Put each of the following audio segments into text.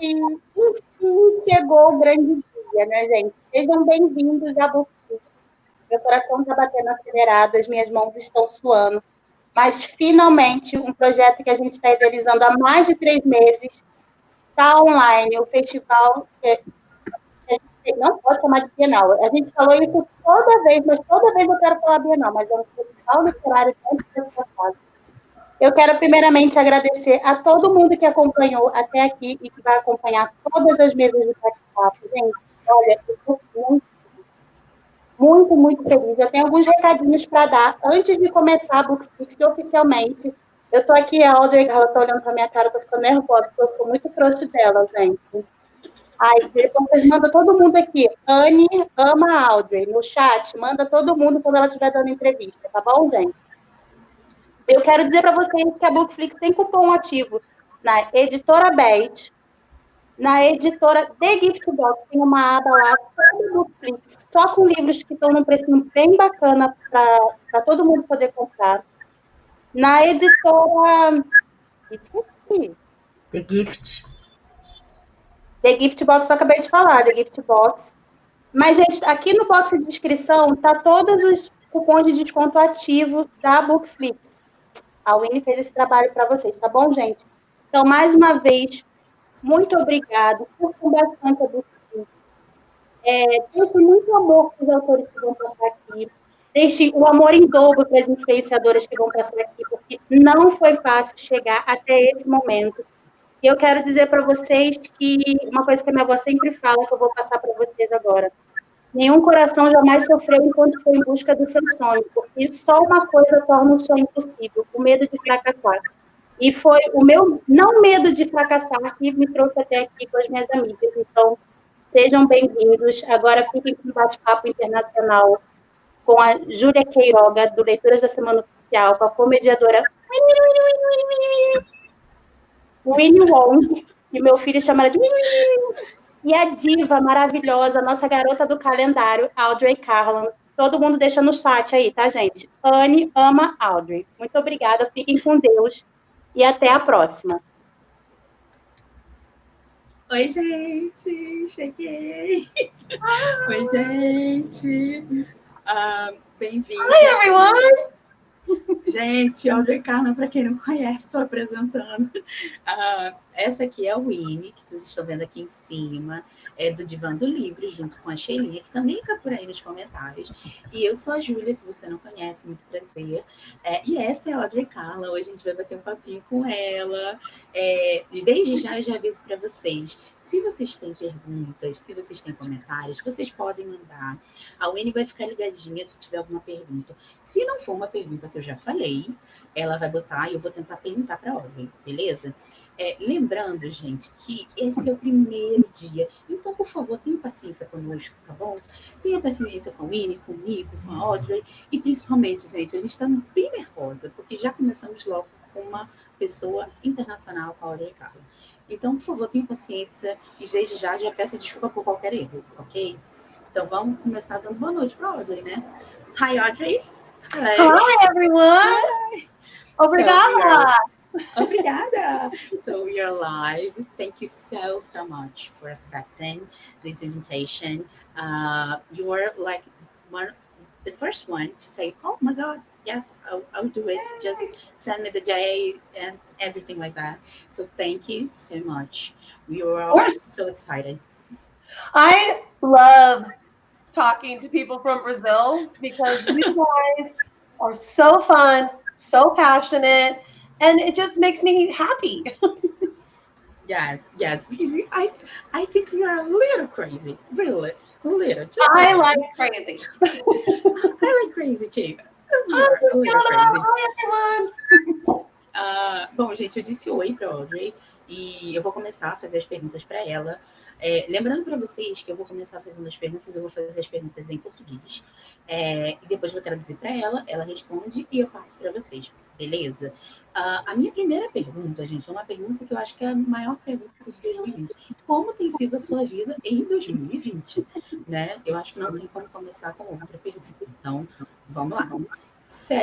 enfim, chegou o grande dia, né, gente? Sejam bem-vindos à Bookflix. Meu coração está batendo acelerado, as minhas mãos estão suando. Mas, finalmente, um projeto que a gente está idealizando há mais de 3 meses está online. O festival, que a gente não pode chamar de Bienal. A gente falou isso toda vez, mas toda vez eu quero falar Bienal, mas é um festival literário dentro da sua casa. Eu quero, primeiramente, agradecer a todo mundo que acompanhou até aqui e que vai acompanhar todas as mesas de bate-papo. Gente, olha, eu estou muito feliz. Eu tenho alguns recadinhos para dar antes de começar a Bookflix oficialmente. Eu estou aqui, a Audrey Carlan está olhando para minha cara, estou ficando nervosa, porque eu sou muito crush dela, gente. Aí, depois vocês mandam todo mundo aqui. Anne ama a Audrey. No chat, manda todo mundo quando ela estiver dando entrevista, tá bom, gente? Eu quero dizer para vocês que a Bookflix tem cupom ativo na Editora Bezz, na editora The Gift Box, tem uma aba lá só do Bookflix, só com livros que estão num precinho bem bacana para todo mundo poder comprar. Na editora... The Gift. The Gift Box, eu acabei de falar, The Gift Box. Mas, gente, aqui no box de descrição tá todos os cupons de desconto ativo da Bookflix. A Winnie fez esse trabalho para vocês, tá bom, gente? Então, mais uma vez, muito obrigado. Curtam bastante a Bookflix. Deixe muito amor para os autores que vão passar aqui. Deixe o amor em dobro para as influenciadoras que vão passar aqui, porque não foi fácil chegar até esse momento. E eu quero dizer para vocês que uma coisa que a minha avó sempre fala, que eu vou passar para vocês agora. Nenhum coração jamais sofreu enquanto foi em busca do seu sonho, porque só uma coisa torna o sonho possível, o medo de fracassar. E foi o meu não medo de fracassar que me trouxe até aqui com as minhas amigas. Então, sejam bem-vindos. Agora fiquem com um bate-papo internacional com a Júlia Queiroga, do Leituras da Semana Oficial, com a comediadora Winnie Wong, que meu filho chama ela de e a diva maravilhosa, nossa garota do calendário, Audrey Carlan. Todo mundo deixa no chat aí, tá, gente? Anne ama Audrey. Muito obrigada, fiquem com Deus e até a próxima. Oi, gente, cheguei. Oi, gente. Bem-vinda. Hi, everyone. Gente, Audrey Carlan, para quem não conhece, estou apresentando. Essa aqui é a Winnie, que vocês estão vendo aqui em cima, é do Divã do Livro, junto com a Shelinha, que também está por aí nos comentários. E eu sou a Júlia, se você não conhece, muito prazer. E essa é a Audrey Carlan, hoje a gente vai bater um papinho com ela. Desde já eu já aviso para vocês, se vocês têm perguntas, se vocês têm comentários, vocês podem mandar. A Winnie vai ficar ligadinha se tiver alguma pergunta. Se não for uma pergunta que eu já falei, ela vai botar e eu vou tentar perguntar para a Audrey, beleza? Lembrando, gente, que esse é o primeiro dia. Então, por favor, tenha paciência conosco, tá bom? Tenha paciência com a Winnie, comigo, com a Audrey. E principalmente, gente, a gente está bem nervosa, porque já começamos logo com uma pessoa internacional, com a Audrey Carlan. Então, por favor, tenha paciência e desde já peço desculpa por qualquer erro, ok? Então, vamos começar dando boa noite para a Audrey, né? Hi, Audrey. Hello. Hi, everyone. Obrigada. Obrigada. So we are live. Thank you so much for accepting this invitation. You were like the first one to say, "Oh my God, yes, I'll do it. Yay. Just send me the day and everything like that." So thank you so much. We are all so excited. I love talking to people from Brazil because you guys are so fun, so passionate, and it just makes me happy. Yes. I think we are a little crazy, really, a little. I like crazy. I like crazy too. Hi, everyone. Bom, gente, eu disse oi para Audrey e eu vou começar a fazer as perguntas para ela. Lembrando para vocês que eu vou começar fazendo as perguntas, eu vou fazer as perguntas em português. E depois eu vou traduzir para ela responde e eu passo para vocês, beleza? A minha primeira pergunta, gente, é uma pergunta que eu acho que é a maior pergunta de 2020. Como tem sido a sua vida em 2020? Né? Eu acho que não tem como começar com outra pergunta. Então, vamos lá. So,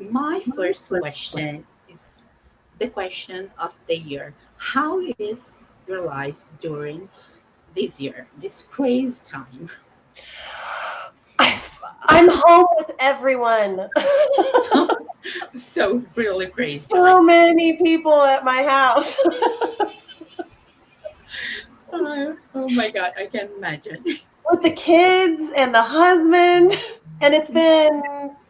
my first question is the question of the year. How is your life during this year, this crazy time? I'm home with everyone. So really crazy So time. many people at my house. Oh my God, I can imagine. With the kids and the husband. And it's been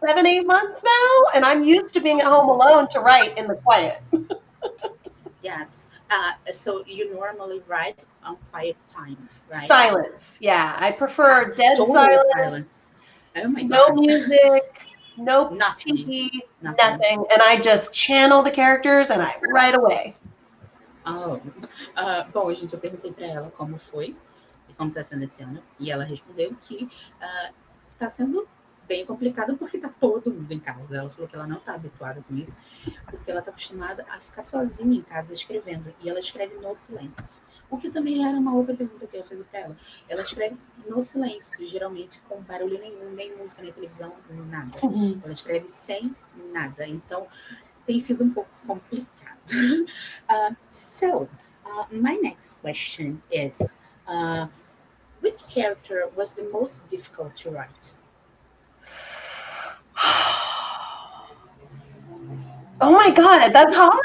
7-8 months now, and I'm used to being at home alone to write in the quiet. Yes. So you normally write on quiet time, right? Silence. Yeah, I prefer dead Total silence. Oh my No God. music, no Nothing. TV, nothing. And I just channel the characters and I write away. Oh. Bom, gente, eu perguntei para ela como foi e como está sendo esse ano. E ela respondeu que está sendo bem complicado porque está todo mundo em casa. Ela falou que ela não está habituada com isso, porque ela está acostumada a ficar sozinha em casa escrevendo. E ela escreve no silêncio. O que também era uma outra pergunta que eu ia fazer para ela. Ela escreve no silêncio, geralmente com barulho nenhum, nem música, nem televisão, nada. Ela escreve sem nada. Então, tem sido um pouco complicado. My next question is, which character was the most difficult to write? Oh my God, that's hard.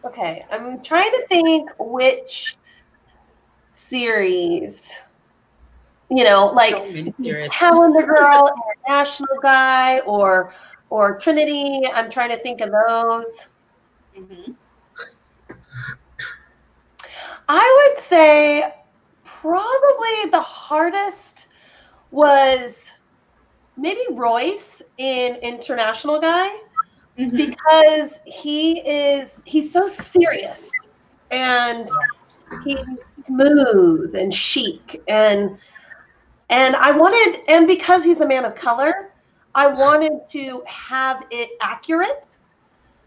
Okay, I'm trying to think which series. You know, like So many series. Calendar Girl, International Guy, or Trinity. I'm trying to think of those. Mm-hmm. I would say probably the hardest was maybe Royce in International Guy, because he's so serious and he's smooth and chic and I wanted, and because he's a man of color, I wanted to have it accurate.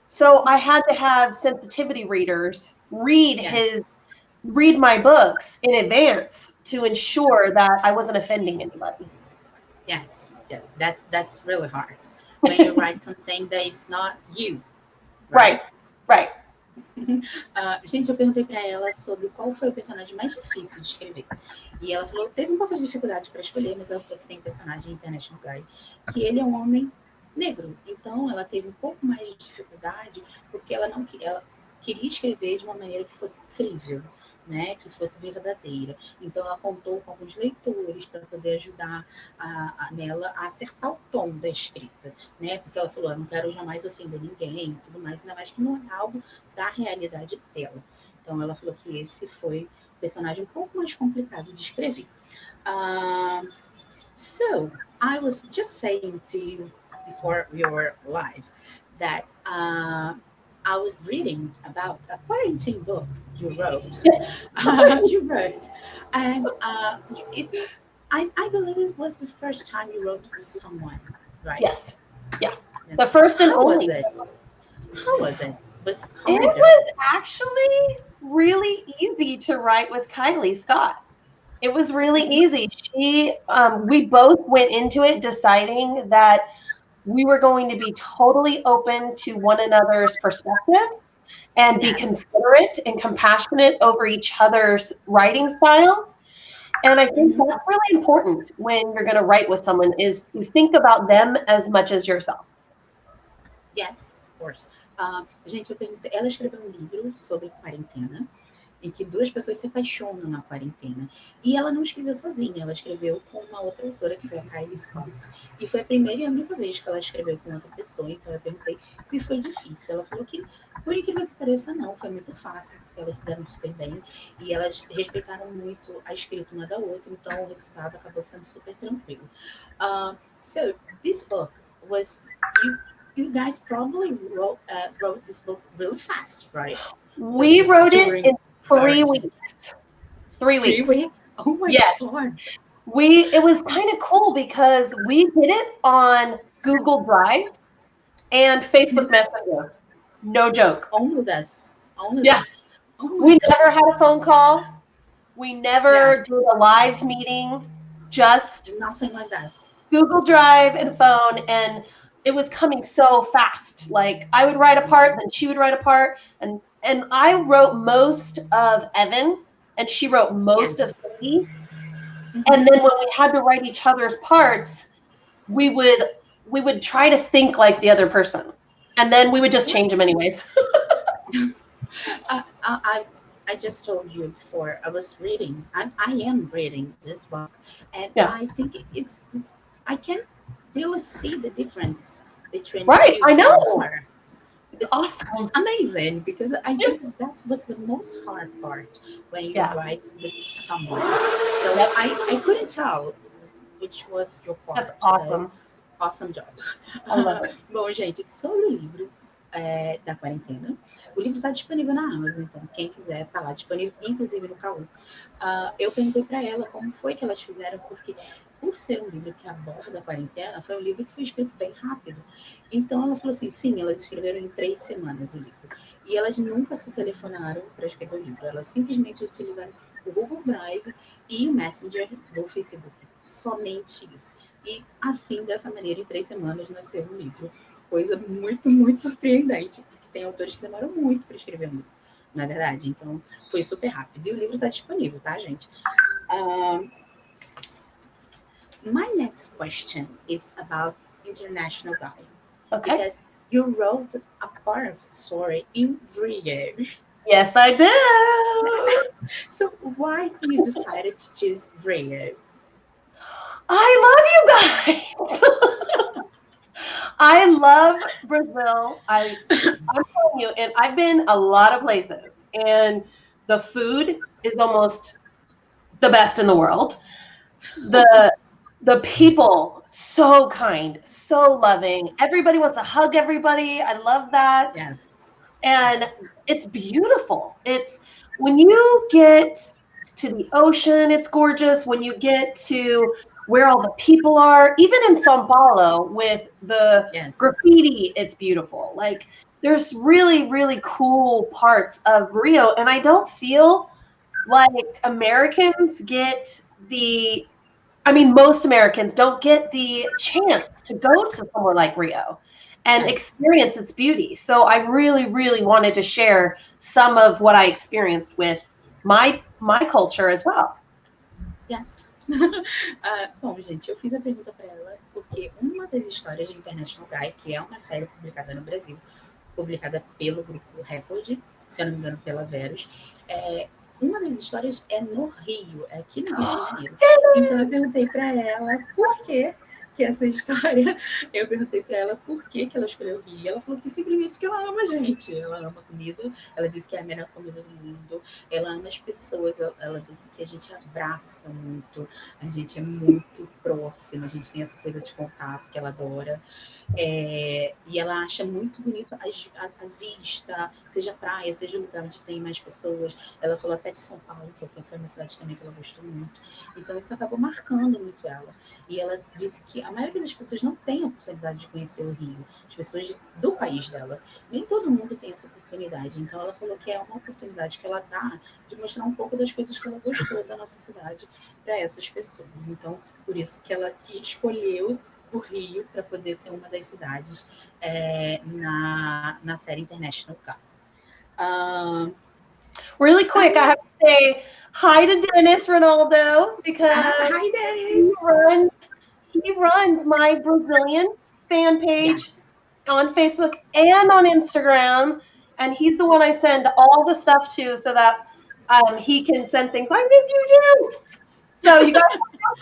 So I had to have sensitivity readers read my books in advance to ensure that I wasn't offending anybody. Yes, that's really hard when you write something that is not you. Right. Gente, eu perguntei para ela sobre qual foi o personagem mais difícil de escrever. E ela falou que teve um pouco de dificuldade para escolher, mas ela falou que tem um personagem International Guy, que ele é um homem negro. Então, ela teve um pouco mais de dificuldade, porque ela queria escrever de uma maneira que fosse crível, né, que fosse verdadeira. Então, ela contou com alguns leitores para poder ajudar nela a acertar o tom da escrita, né, porque ela falou, eu não quero jamais ofender ninguém e tudo mais, ainda mais que não é algo da realidade dela. Então, ela falou que esse foi o personagem um pouco mais complicado de escrever. So, I was just saying to you before your live that I was reading about a quarantine book you wrote. And I believe it was the first time you wrote with someone, right? Yes. Yeah. The first and only. How was it? It was actually really easy to write with Kylie Scott. It was really easy. We both went into it deciding that we were going to be totally open to one another's perspective and be considerate and compassionate over each other's writing style. And I think that's really important when you're going to write with someone, is to think about them as much as yourself. Yes, of course. Gente, ela escreveu um livro sobre quarentena, em que duas pessoas se apaixonam na quarentena. E ela não escreveu sozinha, ela escreveu com uma outra autora, que foi a Kylie Scott. E foi a primeira e a única vez que ela escreveu com outra pessoa, então eu perguntei se foi difícil. Ela falou que, por incrível que pareça, não, foi muito fácil, porque elas se deram super bem, e elas respeitaram muito a escrita uma da outra, então o resultado acabou sendo super tranquilo. So, this book was... You guys probably wrote this book really fast, right? We wrote it in 3 weeks. 3 weeks. 3 weeks? Oh my God. It was kind of cool because we did it on Google Drive and Facebook Messenger. No joke. Only this. We never had a phone call. We never did a live meeting. Just nothing like that. Google Drive and phone, and it was coming so fast. Like I would write a part, then she would write a part, and I wrote most of Evan, and she wrote most of Sadie. And then when we had to write each other's parts, we would try to think like the other person, and then we would just change them anyways. I just told you before, I was reading, I am reading this book, and Yeah. I think it's I can really see the difference between Right, you I know. and her. It's awesome. Amazing, because I think that was the most hard part when you write with someone. So I couldn't tell which was your part. That's awesome. Awesome job. I love it. Bom, gente, sobre o livro da quarentena, o livro está disponível na Amazon, então quem quiser tá lá disponível, inclusive no KU. Eu perguntei para ela como foi que elas fizeram, porque por ser um livro que aborda a quarentena, foi um livro que foi escrito bem rápido. Então ela falou assim, sim, elas escreveram em 3 semanas o livro. E elas nunca se telefonaram para escrever o livro, elas simplesmente utilizaram o Google Drive e o Messenger do Facebook. Somente isso. E assim, dessa maneira, em 3 semanas nasceu um livro. Coisa muito, muito surpreendente, porque tem autores que demoram muito para escrever um livro, não é verdade? Então, foi super rápido. E o livro está disponível, tá, gente? My next question is about International Guy. Okay. Because you wrote a part of the story in Rio. Yes, I did. So why you decided to choose Rio? I love you guys. I love Brazil. I'm telling you, and I've been a lot of places, and the food is almost the best in the world. The people, so kind, so loving. Everybody wants to hug everybody. I love that. Yes. And it's beautiful. It's when you get to the ocean, it's gorgeous. When you get to where all the people are, even in Sao Paulo with the graffiti, it's beautiful. Like there's really, really cool parts of Rio. And I don't feel like Americans get most Americans don't get the chance to go to somewhere like Rio and experience its beauty. So I really, really wanted to share some of what I experienced with my culture as well. Yes. Bom, gente, eu fiz a pergunta para ela porque uma das histórias de International Guy, que é uma série publicada no Brasil, publicada pelo grupo Record, se eu não me engano, pela Verus, uma das histórias é no Rio, é aqui no Rio de Janeiro. Então eu perguntei para ela por que essa história, eu perguntei para ela por que ela escolheu o Rio. E ela falou que simplesmente porque ela ama a gente, ela ama comida, ela disse que é a melhor comida do mundo, ela ama as pessoas, ela disse que a gente abraça muito, a gente é muito próxima, a gente tem essa coisa de contato que ela adora. E ela acha muito bonito a vista, seja praia, seja lugar onde tem mais pessoas. Ela falou até de São Paulo, que foi uma cidade também que ela gostou muito. Então isso acabou marcando muito ela. E ela disse que a maioria das pessoas não tem a oportunidade de conhecer o Rio, as pessoas do país dela. Nem todo mundo tem essa oportunidade. Então ela falou que é uma oportunidade que ela dá de mostrar um pouco das coisas que ela gostou da nossa cidade para essas pessoas. Então, por isso que ela escolheu o Rio para poder ser uma das cidades na série International Guy. Really quick, I have to say hi to Dennis Ronaldo because hi, Dennis. He runs my Brazilian fan page on Facebook and on Instagram, and he's the one I send all the stuff to so that he can send things. I miss you, Jen. So you guys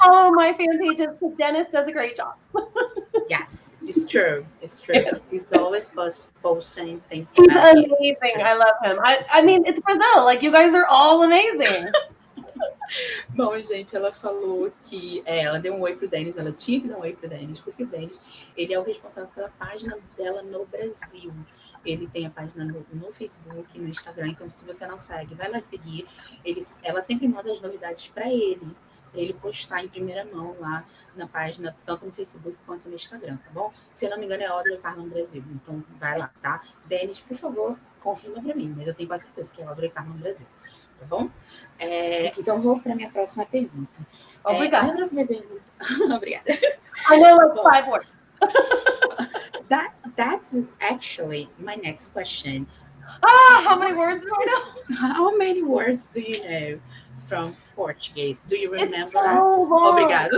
follow my fan pages because Dennis does a great job. Yes, it's true. It's true. Yeah. He's always posting things. He's amazing. I love him. I mean, it's Brazil. Like, you guys are all amazing. Bom, gente, ela falou que ela deu um oi pro Dennis, ela tinha que dar um oi pro Dennis, porque o Dennis, ele é o responsável pela página dela no Brasil. Ele tem a página no Facebook, no Instagram, então se você não segue, vai lá seguir. Ela sempre manda as novidades para ele postar em primeira mão lá na página, tanto no Facebook quanto no Instagram, tá bom? Se eu não me engano, é Audrey Carlan Brasil, então vai lá, tá? Dennis, por favor, confirma para mim, mas eu tenho quase certeza que é Audrey Carlan Brasil, tá bom? Então, vou para a minha próxima pergunta. Obrigada. Minha próxima pergunta. Obrigada. I know like 5 words. That's actually my next question. How many words do I know? How many words do you know from Portuguese? Do you remember? It's so long. Obrigado.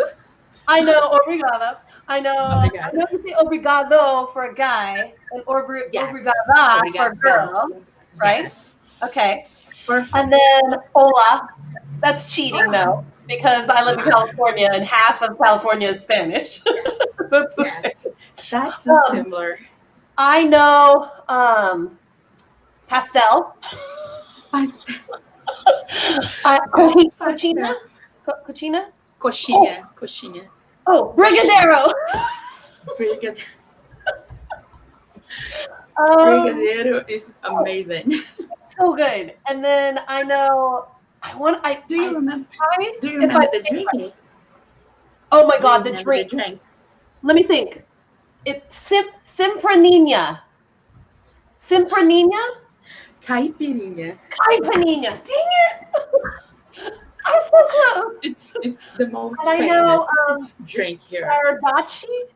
I know obrigada. I know Obrigado. you say obrigado for a guy and Yes. obrigada for a girl, right? Yes. Okay. Perfect. And then hola. That's cheating though, because I live in California and half of California is Spanish. So that's the same. That's similar. I know pastel. Pastel. Cochina? Cochina? Coxinha. Coxinha. Oh, brigadeiro. Brigadeiro. Brigadeiro is amazing. So good. And then I know Do you remember the drink? Oh my God, the drink. Let me think. It's Simpraninha. Simpraninha? Caipirinha. Caipirinha. Dang it. I'm so close. It's the most famous I know, drink here.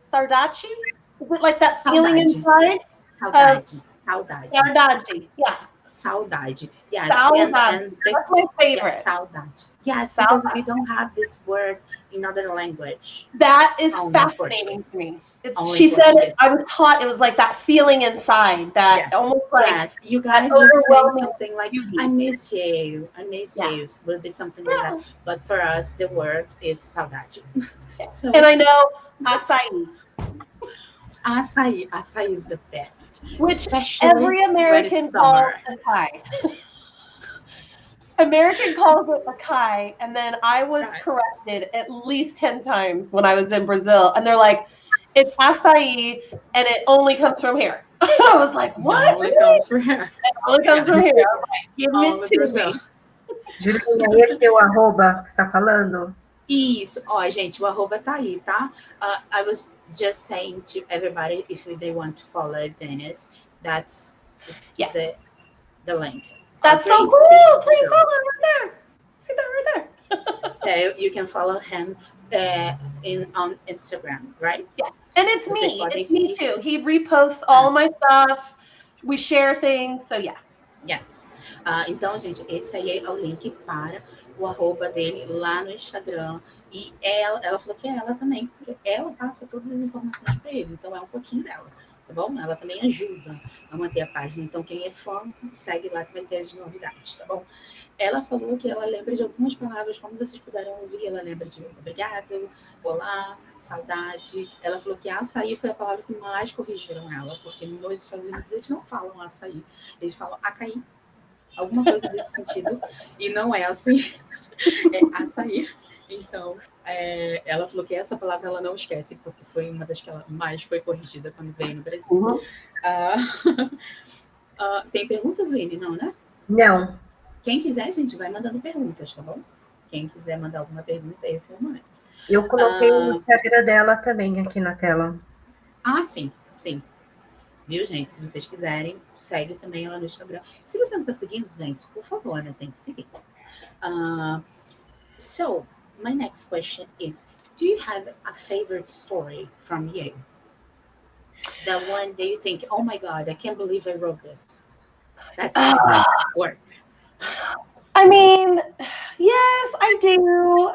Sardachi? Is it like that feeling inside? Saudade. Saudade. Yeah. Saudade. Yes. Saudade. That's my favorite. Yes, saudade. Yes, because we don't have this word in other language. That is fascinating to me. She said I was taught it was like that feeling inside that almost like you guys would say something like I miss you. I miss you. Would be something like that. But for us the word is saudade. So, and I know açaí. Açaí is the best. Which especially every American calls acai. American calls it acai, and then I was corrected at least 10 times when I was in Brazil, and they're like, it's açaí, and it only comes from here. I was like, what? It only comes from here. It only comes from here. I was like, give it to me. Julinha, esse é o arroba que você está falando? Isso. Ó, gente, o arroba tá aí, tá? I was just saying to everybody, if they want to follow Dennis, that's the link. That's so cool. Please follow right there. So you can follow him on Instagram, right? Yeah. And it's me. It's me too. He reposts all my stuff. We share things. So yeah. Yes. Então, gente, esse aí é o link para o arroba dele lá no Instagram. E ela falou que é ela também, porque ela passa todas as informações para ele. Então é um pouquinho dela, tá bom? Ela também ajuda a manter a página. Então quem é fã, segue lá que vai ter as novidades, tá bom? Ela falou que ela lembra de algumas palavras, como vocês puderam ouvir, ela lembra de obrigado, olá, saudade. Ela falou que açaí foi a palavra que mais corrigiram ela, porque nos Estados Unidos eles não falam açaí, eles falam acaí, alguma coisa desse sentido, e não é assim, é açaí. Então, ela falou que essa palavra ela não esquece, porque foi uma das que ela mais foi corrigida quando veio no Brasil. Tem perguntas, Vini? Não, né? Não. Quem quiser, gente, vai mandando perguntas, tá bom? Quem quiser mandar alguma pergunta, esse é o momento. Eu coloquei o Instagram dela também aqui na tela. Sim, sim. Viu, gente? Se vocês quiserem, segue também ela no Instagram. Se você não está seguindo, gente, por favor, né? Tem que seguir. So, my next question is, do you have a favorite story from you? The one that you think, oh my God, I can't believe I wrote this. That's my best work. I mean, yes, I do.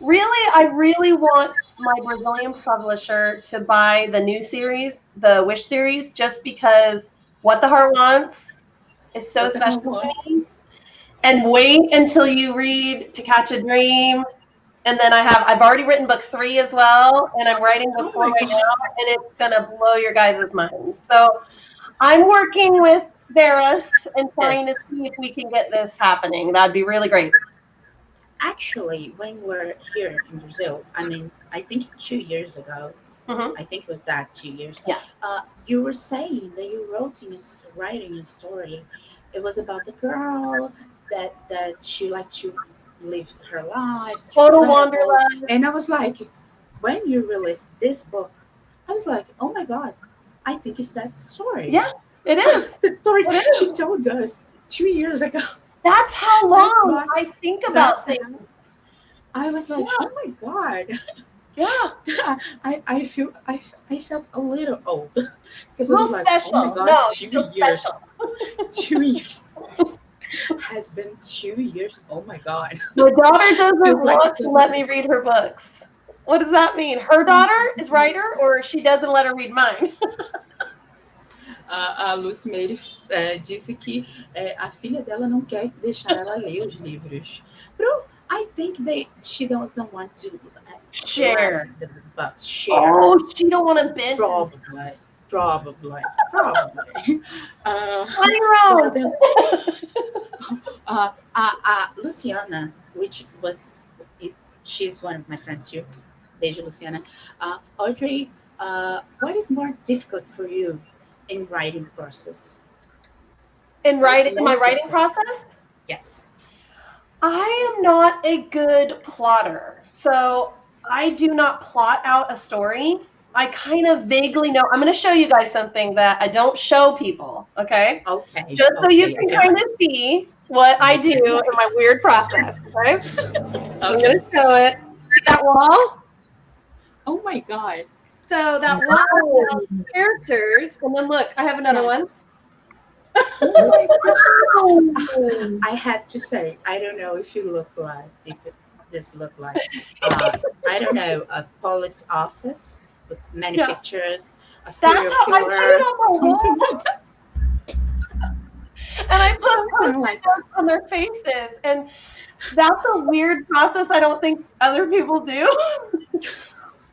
Really, I really want my Brazilian publisher to buy the new series, the Wish series, just because What the Heart Wants is so special to me. And wait until you read To Catch a Dream. And then I've already written book 3 as well, and I'm writing book 4 right now, and it's gonna blow your guys' minds. So I'm working with Veras and trying to see if we can get this happening. That'd be really great. Actually, when we're here in Brazil, I mean, I think 2 years ago, I think it was that 2 years. Yeah. You were saying that you writing a story. It was about the girl that she liked to live her life. Total wanderlust. And I was like, when you released this book, I was like, oh my God, I think it's that story. Yeah, it is. The story she told us 2 years ago. That's how long I think about things. I was like, oh my God. Yeah. I felt a little old because I Real was like, special. oh my God, No, 2 you feel years. special. 2 years. Has been 2 years. Oh my God. My daughter doesn't Feels like want to this let is- me read her books. What does that mean? Her daughter is writer, or she doesn't let her read mine? A Lucimeire disse que a filha dela não quer deixar ela ler os livros. But I think she doesn't want to Share. the books. Share. Oh, she don't want to binge. Probably. On your own. Luciana, she's one of my friends too. Beijo, Luciana. Audrey, what is more difficult for you in writing process? In my writing process? Yes. I am not a good plotter. So I do not plot out a story. I kind of vaguely know. I'm going to show you guys something that I don't show people, okay? Okay. Just so you can kind of see what I do in my weird process, okay? I'm going to show it. See that wall? Oh my God. So that wall has characters. And then look, I have another one. Oh my God. I have to say, I don't know if this look like, I don't know, a police office with many pictures, a serial That's how killer. I put it on my wall. Like that. And I put Something like that. on their faces. And that's a weird process I don't think other people do.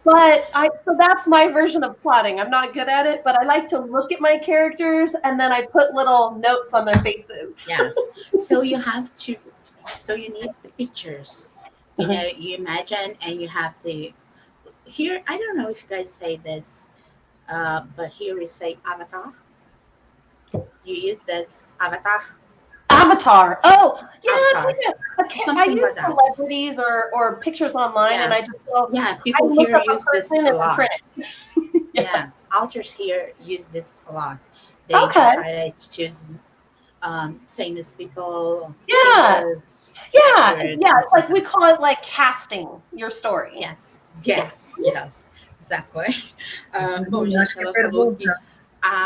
But so that's my version of plotting. I'm not good at it, but I like to look at my characters and then I put little notes on their faces. Yes. So you need the pictures. You know, you imagine and you have here, I don't know if you guys say this, but here we say avatar. You use this avatar. Avatar. Oh, yeah, Avatar. it's like I use like celebrities or pictures online, and I just go. Yeah, people here use this a lot. Yeah, authors here use this a lot. They decided to choose famous people. Singers, It's like we call it like casting your story. Yes, exactly. Bom, gente,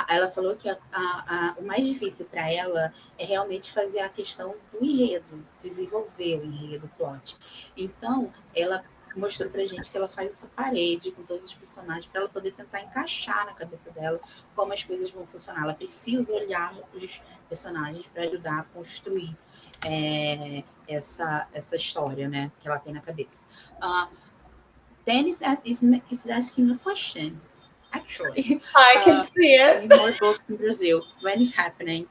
ela falou que o mais difícil para ela é realmente fazer a questão do enredo, desenvolver o enredo, o plot. Então, ela mostrou pra gente que ela faz essa parede com todos os personagens para ela poder tentar encaixar na cabeça dela como as coisas vão funcionar. Ela precisa olhar os personagens para ajudar a construir essa história, né, que ela tem na cabeça. Dennis is asking a question. Actually, I can see it. Need more books in Brazil. When is happening?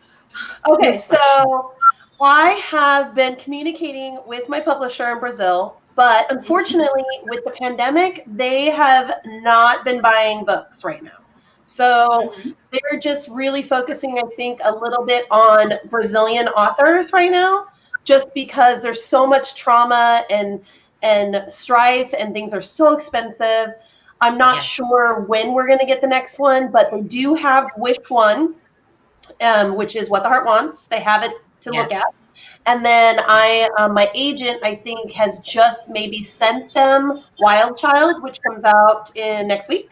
Okay, so I have been communicating with my publisher in Brazil, but unfortunately, with the pandemic, they have not been buying books right now. So they're just really focusing, I think, a little bit on Brazilian authors right now, just because there's so much trauma and strife and things are so expensive. I'm not sure when we're going to get the next one, but they do have Wish One, which is What the Heart Wants. They have it to look at. And then my agent, I think, has just maybe sent them Wild Child, which comes out in next week.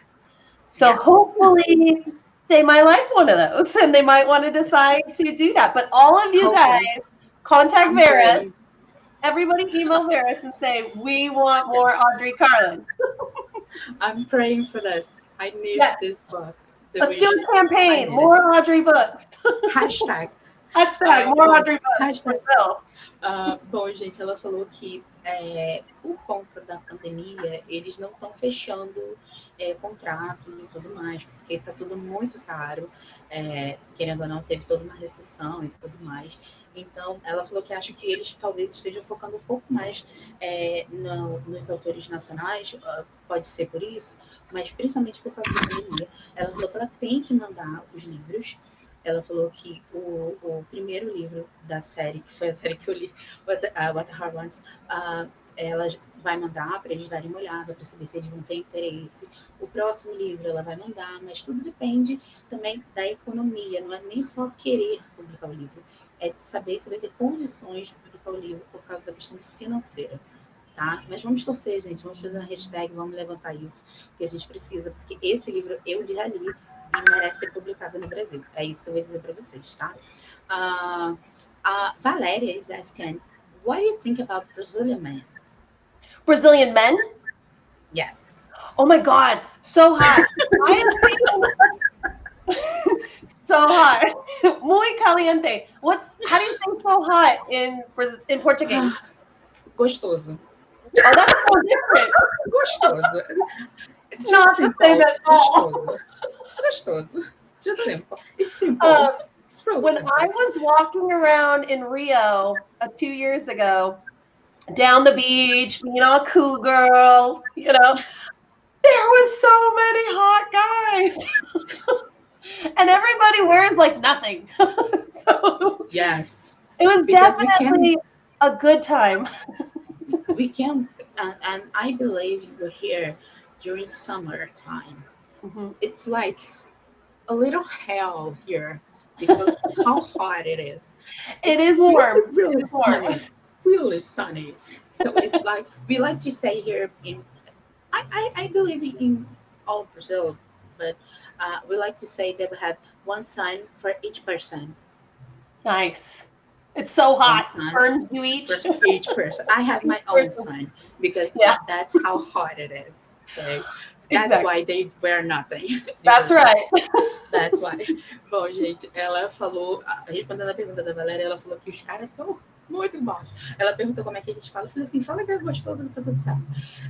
So hopefully they might like one of those and they might want to decide to do that. But all of you guys, contact Veris. Everybody email Veris and say, we want more Audrey Carlan. I'm praying for this. I need this book. Let's do a campaign. More Audrey books. Hashtag more Audrey books. Bom, gente, ela falou que por conta da pandemia, eles não estão fechando contratos e tudo mais, porque está tudo muito caro. Querendo ou não, teve toda uma recessão e tudo mais. Então, ela falou que acha que eles talvez estejam focando um pouco mais nos autores nacionais, pode ser por isso, mas principalmente por causa da pandemia. Ela falou que ela tem que mandar os livros. Ela falou que o primeiro livro da série, que foi a série que eu li, What the Heart Wants, ela vai mandar para eles darem uma olhada, para saber se eles vão ter interesse. O próximo livro ela vai mandar, mas tudo depende também da economia, não é nem só querer publicar o livro, é saber se vai ter condições de publicar o livro por causa da questão financeira. tá? Mas vamos torcer, gente, vamos fazer uma hashtag, vamos levantar isso, que a gente precisa, porque esse livro eu já li e merece ser publicado no Brasil. É isso que eu vou dizer para vocês, tá? Valéria is asking, what do you think about Brazilian men? Brazilian men? Yes. Oh my God, so hot. I am saying so hot. Muy caliente. How do you say so hot in Portuguese? Gostoso. Oh, that's so different. Gostoso. It's not the same at all. Gostoso. Just simple. It's simple. It's really when simple. I was walking around in Rio 2 years ago, down the beach, being all cool girl, you know, there was so many hot guys. And everybody wears like nothing. So yes. It was definitely a good time. We can, and I believe you were here during summertime. Mm-hmm. It's like a little hell here because how hot it is. It is warm. Really warm. sunny. Really sunny. So it's like we like to say here in I believe in all Brazil, but we like to say that we have one sun for each person. Nice. It's so hot. Burns you each. For each person. I have my own sun because that's how hot it is. So that's why they wear nothing. That's right. That's why. Bom, gente, ela falou, respondendo a pergunta da Valéria, ela falou que os caras são muito bons. Ela perguntou como é que a gente fala. Eu falei assim, fala que é gostoso, tá tudo certo.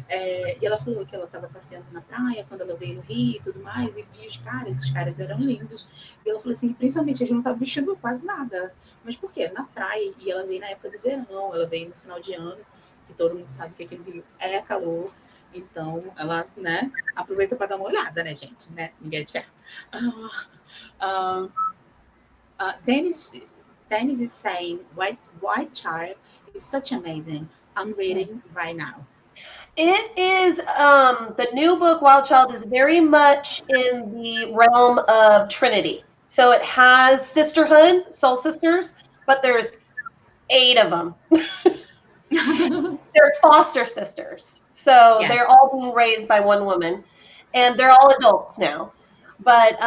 E ela falou que ela estava passeando na praia quando ela veio no Rio e tudo mais, e viu os caras eram lindos. E ela falou assim, principalmente, eles não estavam vestindo quase nada. Mas por quê? Na praia, e ela veio na época do verão, ela veio no final de ano, que todo mundo sabe que aqui no Rio é calor. Então, ela, né, aproveita para dar uma olhada, né, gente? Né? Ninguém é de ferro. Dennis is saying, White Chart is such amazing. I'm reading right now. It is, the new book, Wild Child, is very much in the realm of Trinity. So it has sisterhood, soul sisters, but there's 8 of them. They're foster sisters. So they're all being raised by one woman, and they're all adults now. But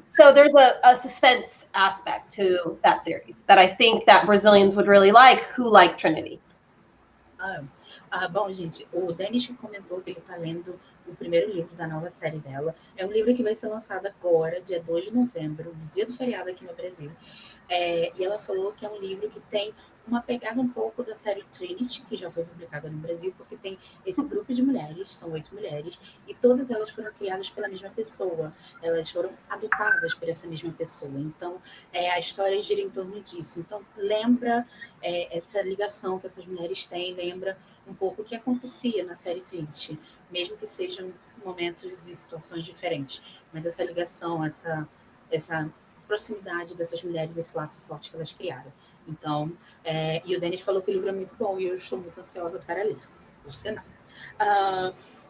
so there's a suspense aspect to that series that I think that Brazilians would really like who like Trinity. Bom, gente, o Dennis comentou que ele está lendo o primeiro livro da nova série dela. É um livro que vai ser lançado agora, dia 2 de novembro, no dia do feriado aqui no Brasil. E ela falou que é um livro que tem uma pegada um pouco da série Trinity, que já foi publicada no Brasil, porque tem esse grupo de mulheres, são 8 mulheres, e todas elas foram criadas pela mesma pessoa. Elas foram adotadas por essa mesma pessoa. Então, a história gira em torno disso. Então, lembra essa ligação que essas mulheres têm, lembra um pouco o que acontecia na série Trinity, mesmo que sejam momentos e situações diferentes. Mas essa ligação, essa proximidade dessas mulheres, esse laço forte que elas criaram. Então, e o Dennis falou que o livro é muito bom e eu estou muito ansiosa para ler, por sinal.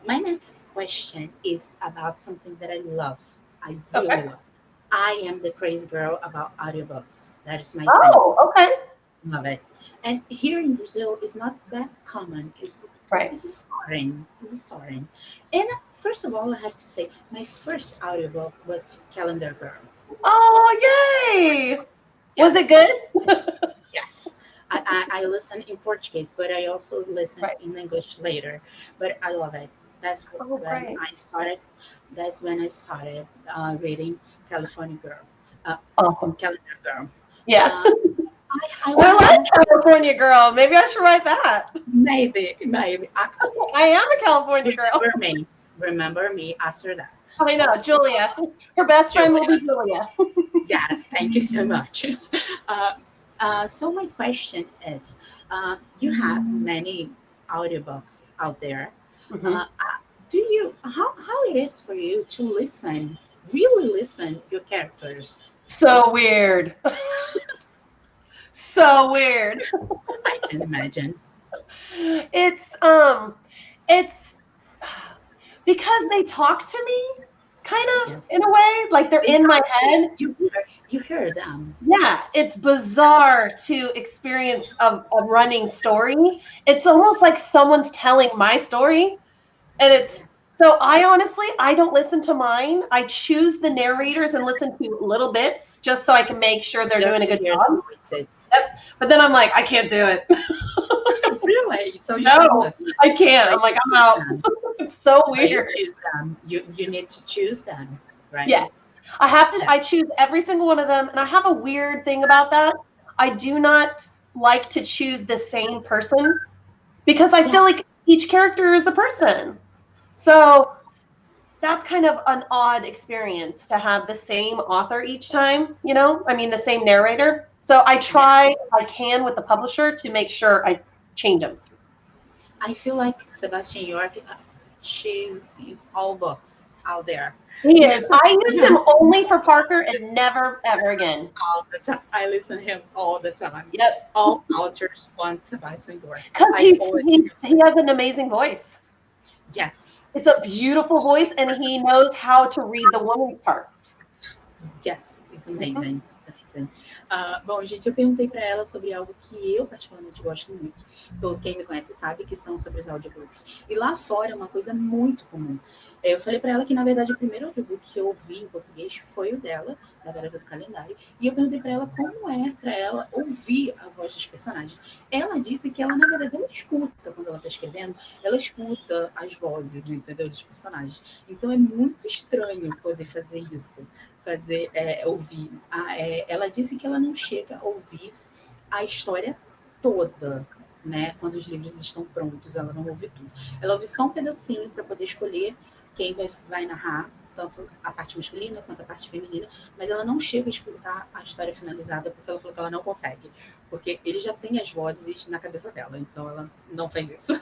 My next question is about something that I love. I really love. I am the crazy girl about audiobooks. That is my thing. Oh, okay. Love it. And here in Brazil, it's not that common. It's starting. And first of all, I have to say, my first audiobook was Calendar Girl. Oh, yay! Yes. Was it good? Yes. I listen in Portuguese, but I also listen in English later. But I love it. That's when I started. That's when I started reading California Girl. Awesome. Calendar Girl. Yeah. I like California Girl. Maybe I should write that. Maybe. I am a California girl. Remember me after that. I know, Julia. Her best friend will be Julia. Yes, thank you so much. So my question is, you have many audiobooks out there. Mm-hmm. How it is for you to really listen your characters? So weird. So weird. I can imagine. It's because they talk to me kind of in a way, like they're in my head. You heard them. Yeah, it's bizarre to experience a running story. It's almost like someone's telling my story. And it's so I honestly, I don't listen to mine. I choose the narrators and listen to little bits just so I can make sure they're doing a good job. Yep. But then I'm like, I can't do it. Really? So no, I can't. I'm like, I'm out. It's so weird. You choose them. You need to choose them, right? Yes. I have to, I choose every single one of them. And I have a weird thing about that. I do not like to choose the same person because I feel like each character is a person. So that's kind of an odd experience to have the same author each time, you know, I mean, the same narrator. So I try, if I can, with the publisher to make sure I change them. I feel like Sebastian York, she's in all books out there. He is. I used him only for Parker and never, ever again. All the time. I listen to him all the time. Yep. All authors want Sebastian York. Because he has an amazing voice. Yes. It's a beautiful voice, and he knows how to read the woman's parts. Yes, it's amazing. It's amazing. Bom, gente, eu perguntei para ela sobre algo que eu particularmente gosto muito. Quem me conhece sabe que são sobre os audiobooks. E lá fora é uma coisa muito comum. Eu falei para ela que, na verdade, o primeiro audiobook que eu ouvi em português foi o dela, da Garota do Calendário. E eu perguntei para ela como é para ela ouvir a voz dos personagens. Ela disse que ela, na verdade, ela escuta, quando ela está escrevendo, ela escuta as vozes, entendeu, dos personagens. Então é muito estranho poder fazer isso, ouvir. Ela disse que ela não chega a ouvir a história toda, né? Quando os livros estão prontos, ela não ouve tudo. Ela ouve só um pedacinho para poder escolher quem vai narrar, tanto a parte masculina quanto a parte feminina, mas ela não chega a escutar a história finalizada, porque ela falou que ela não consegue, porque ele já tem as vozes na cabeça dela, então ela não faz isso.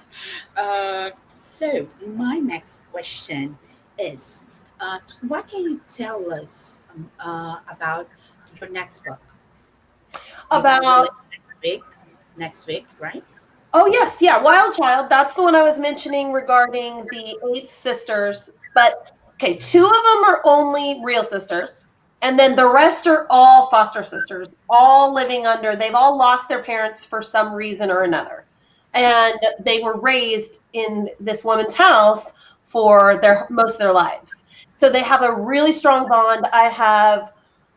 So, my next question is, what can you tell us about your next book? About next week, right? Oh, yes. Yeah. Wild Child. That's the one I was mentioning regarding the 8 sisters. But, okay, 2 of them are only real sisters. And then the rest are all foster sisters, all living under, they've all lost their parents for some reason or another. And they were raised in this woman's house for most of their lives. So they have a really strong bond. I have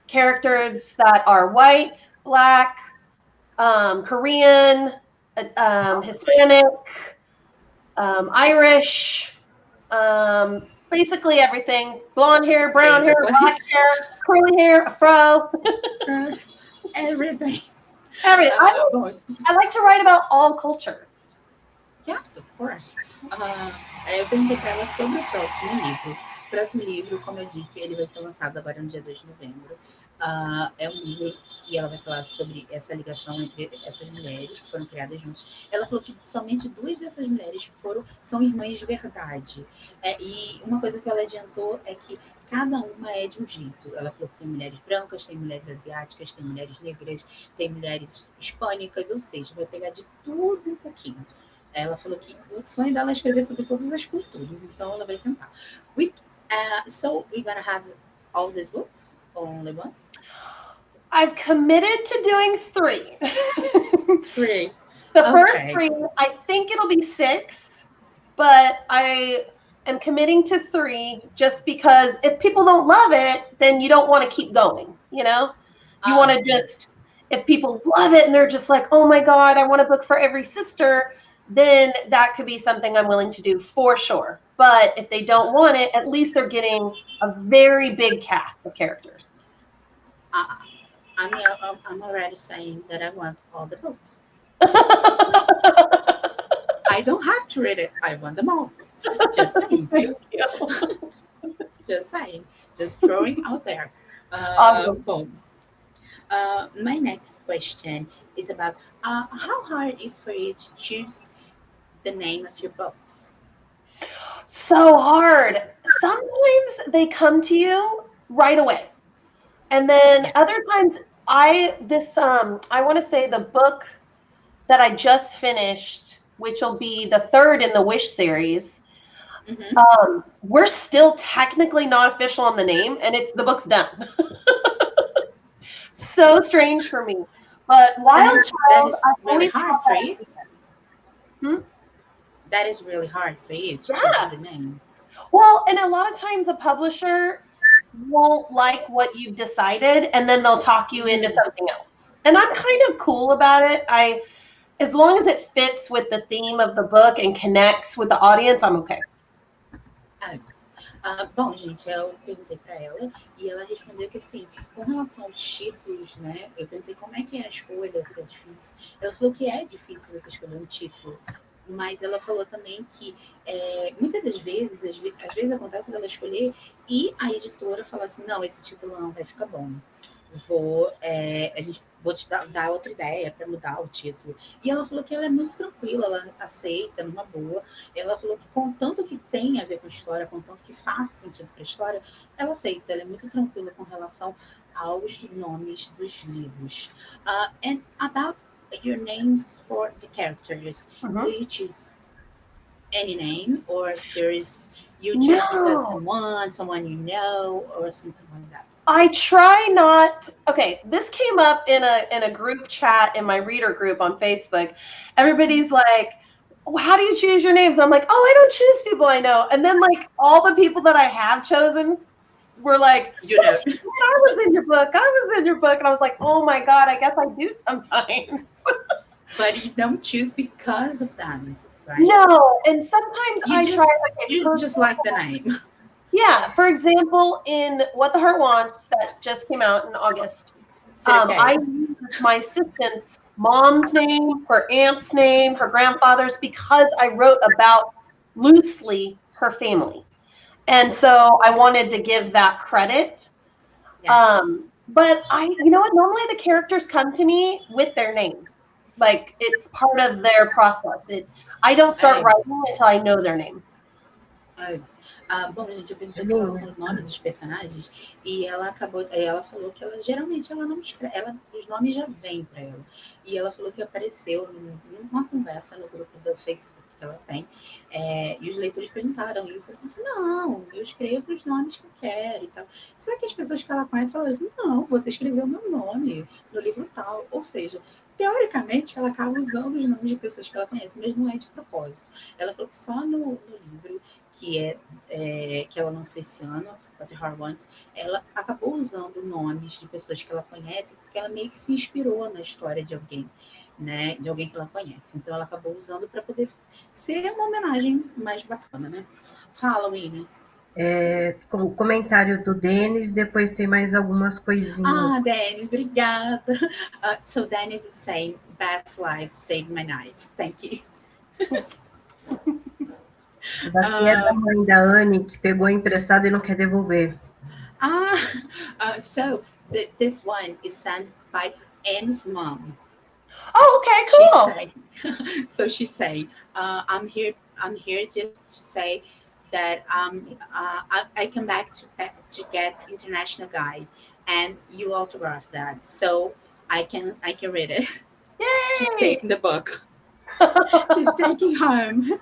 characters that are white, Black, Korean, Hispanic, Irish, basically everything. Blonde hair, brown hair, black hair, curly hair, a fro. Everything. Everything. I like to write about all cultures. Yes, of course. Eu perguntei para ela sobre o próximo livro. O próximo livro, como eu disse, ele vai ser lançado agora no dia 2 de novembro. É um livro que ela vai falar sobre essa ligação entre essas mulheres que foram criadas juntas. Ela falou que somente 2 dessas mulheres são irmãs de verdade. E uma coisa que ela adiantou é que cada uma é de um jeito. Ela falou que tem mulheres brancas, tem mulheres asiáticas, tem mulheres negras, tem mulheres hispânicas, ou seja, vai pegar de tudo um pouquinho. Ela falou que o sonho dela é escrever sobre todas as culturas, então ela vai tentar. So we're gonna have all these books or only one? I've committed to doing 3. 3. The first 3, I think it'll be 6, but I am committing to 3 just because if people don't love it, then you don't want to keep going, you know? You want to just, if people love it and they're just like, oh my God, I want a book for every sister, then that could be something I'm willing to do for sure. But if they don't want it, at least they're getting a very big cast of characters. I'm already saying that I want all the books. I don't have to read it. I want them all. Just saying. Thank you. Just saying. Just throwing out there. My next question is about how hard it is for you to choose the name of your books? So hard. Sometimes they come to you right away. And then other times I want to say the book that I just finished, which will be the 3rd in the Wish series. We're still technically not official on the name, and the book's done. So strange for me. But Wild That Child, is I've really always hard thought for that. you. That is really hard for you to Yeah. choose the name. Well, and a lot of times a publisher won't like what you've decided, and then they'll talk you into something else. And I'm kind of cool about it. As long as it fits with the theme of the book and connects with the audience, I'm okay. Bom, gente, eu perguntei para ela e ela respondeu que, assim, com relação aos títulos, né, eu perguntei como é que é a escolha, se é difícil. Ela falou que é difícil você escolher um título, mas ela falou também que muitas das vezes, às vezes acontece dela escolher e a editora fala assim, não, esse título não vai ficar bom. Vou te dar outra ideia para mudar o título. E ela falou que ela é muito tranquila, ela aceita numa boa. Ela falou que, contanto que tenha a ver com a história, contanto que faça sentido para a história, ela aceita, ela é muito tranquila com relação aos nomes dos livros. And about your names for the characters, do you choose any name, or you choose because someone you know, or something like that? I try not. Okay, this came up in a group chat in my reader group on Facebook. Everybody's like, how do you choose your names? I'm like, oh, I don't choose people I know. And then like all the people that I have chosen were like, I was in your book. I was in your book. And I was like, oh my God, I guess I do sometimes. But you don't choose because of them, right? No, and sometimes you just like the name. Yeah, for example, in What the Heart Wants, that just came out in August, I used my assistant's mom's name, her aunt's name, her grandfather's, because I wrote about loosely her family. And so I wanted to give that credit. Yes. But you know what? Normally the characters come to me with their name. Like, it's part of their process. I don't start writing until I know their name. Bom, a gente perguntou os nomes dos personagens e ela falou que geralmente ela não escreve, os nomes já vêm para ela. E ela falou que apareceu numa conversa no grupo do Facebook que ela tem, e os leitores perguntaram isso. Ela falou assim, não, eu escrevo os nomes que eu quero e tal. Só que as pessoas que ela conhece falaram assim, não, você escreveu meu nome no livro tal. Ou seja, teoricamente, ela acaba usando os nomes de pessoas que ela conhece, mas não é de propósito. Ela falou que só no livro que ela lançou esse ano, What the Heart Wants, ela acabou usando nomes de pessoas que ela conhece, porque ela meio que se inspirou na história de alguém, né? De alguém que ela conhece. Então, ela acabou usando para poder ser uma homenagem mais bacana, né? Fala, Winnie. Com o comentário do Denis, depois tem mais algumas coisinhas. Denis, obrigada. So, Denis is saying, best life, save my night. Thank you. Isso daqui é da mãe da Anne, que pegou emprestado e não quer devolver. So this one is sent by Anne's mom. Oh, okay, cool. She's saying, I'm here just to say that I come back to get international guide, and you autographed that, so I can read it. Yay! She's taking the book. She's taking home.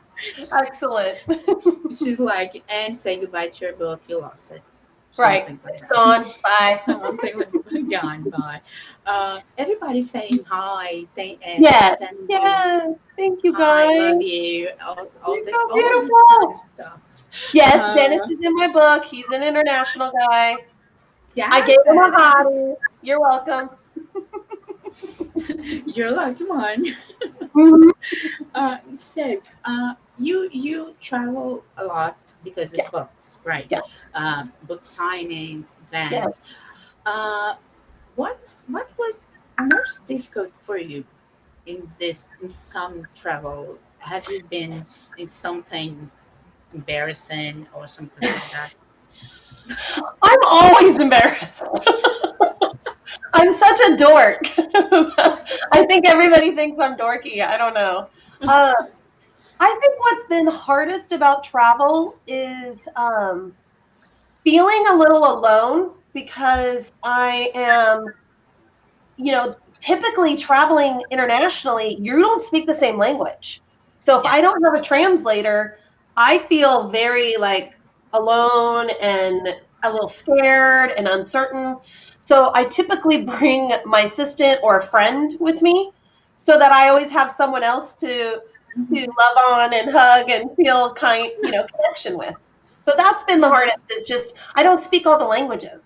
Excellent. She's like, and say goodbye to your book. You lost it. Right. It's gone. Bye. Gone. Bye. Everybody's saying hi. Yes. Thank you, guys. I love you. All so beautiful. Stuff. Yes, Dennis is in my book. He's an international guy. Yeah. I gave him a hottie. You're welcome. You're lucky one. So you travel a lot because of books, right? Yeah. Book signings, events. Yes. What was most difficult for you in some travel? Have you been in something embarrassing or something like that? I'm always embarrassed. I'm such a dork. I think everybody thinks I'm dorky. I don't know. I think what's been hardest about travel is feeling a little alone, because I am, typically traveling internationally, you don't speak the same language. So if I don't have a translator, I feel very alone and a little scared and uncertain. So I typically bring my assistant or a friend with me so that I always have someone else to love on and hug and feel connection with. So that's been the hardest, is just, I don't speak all the languages.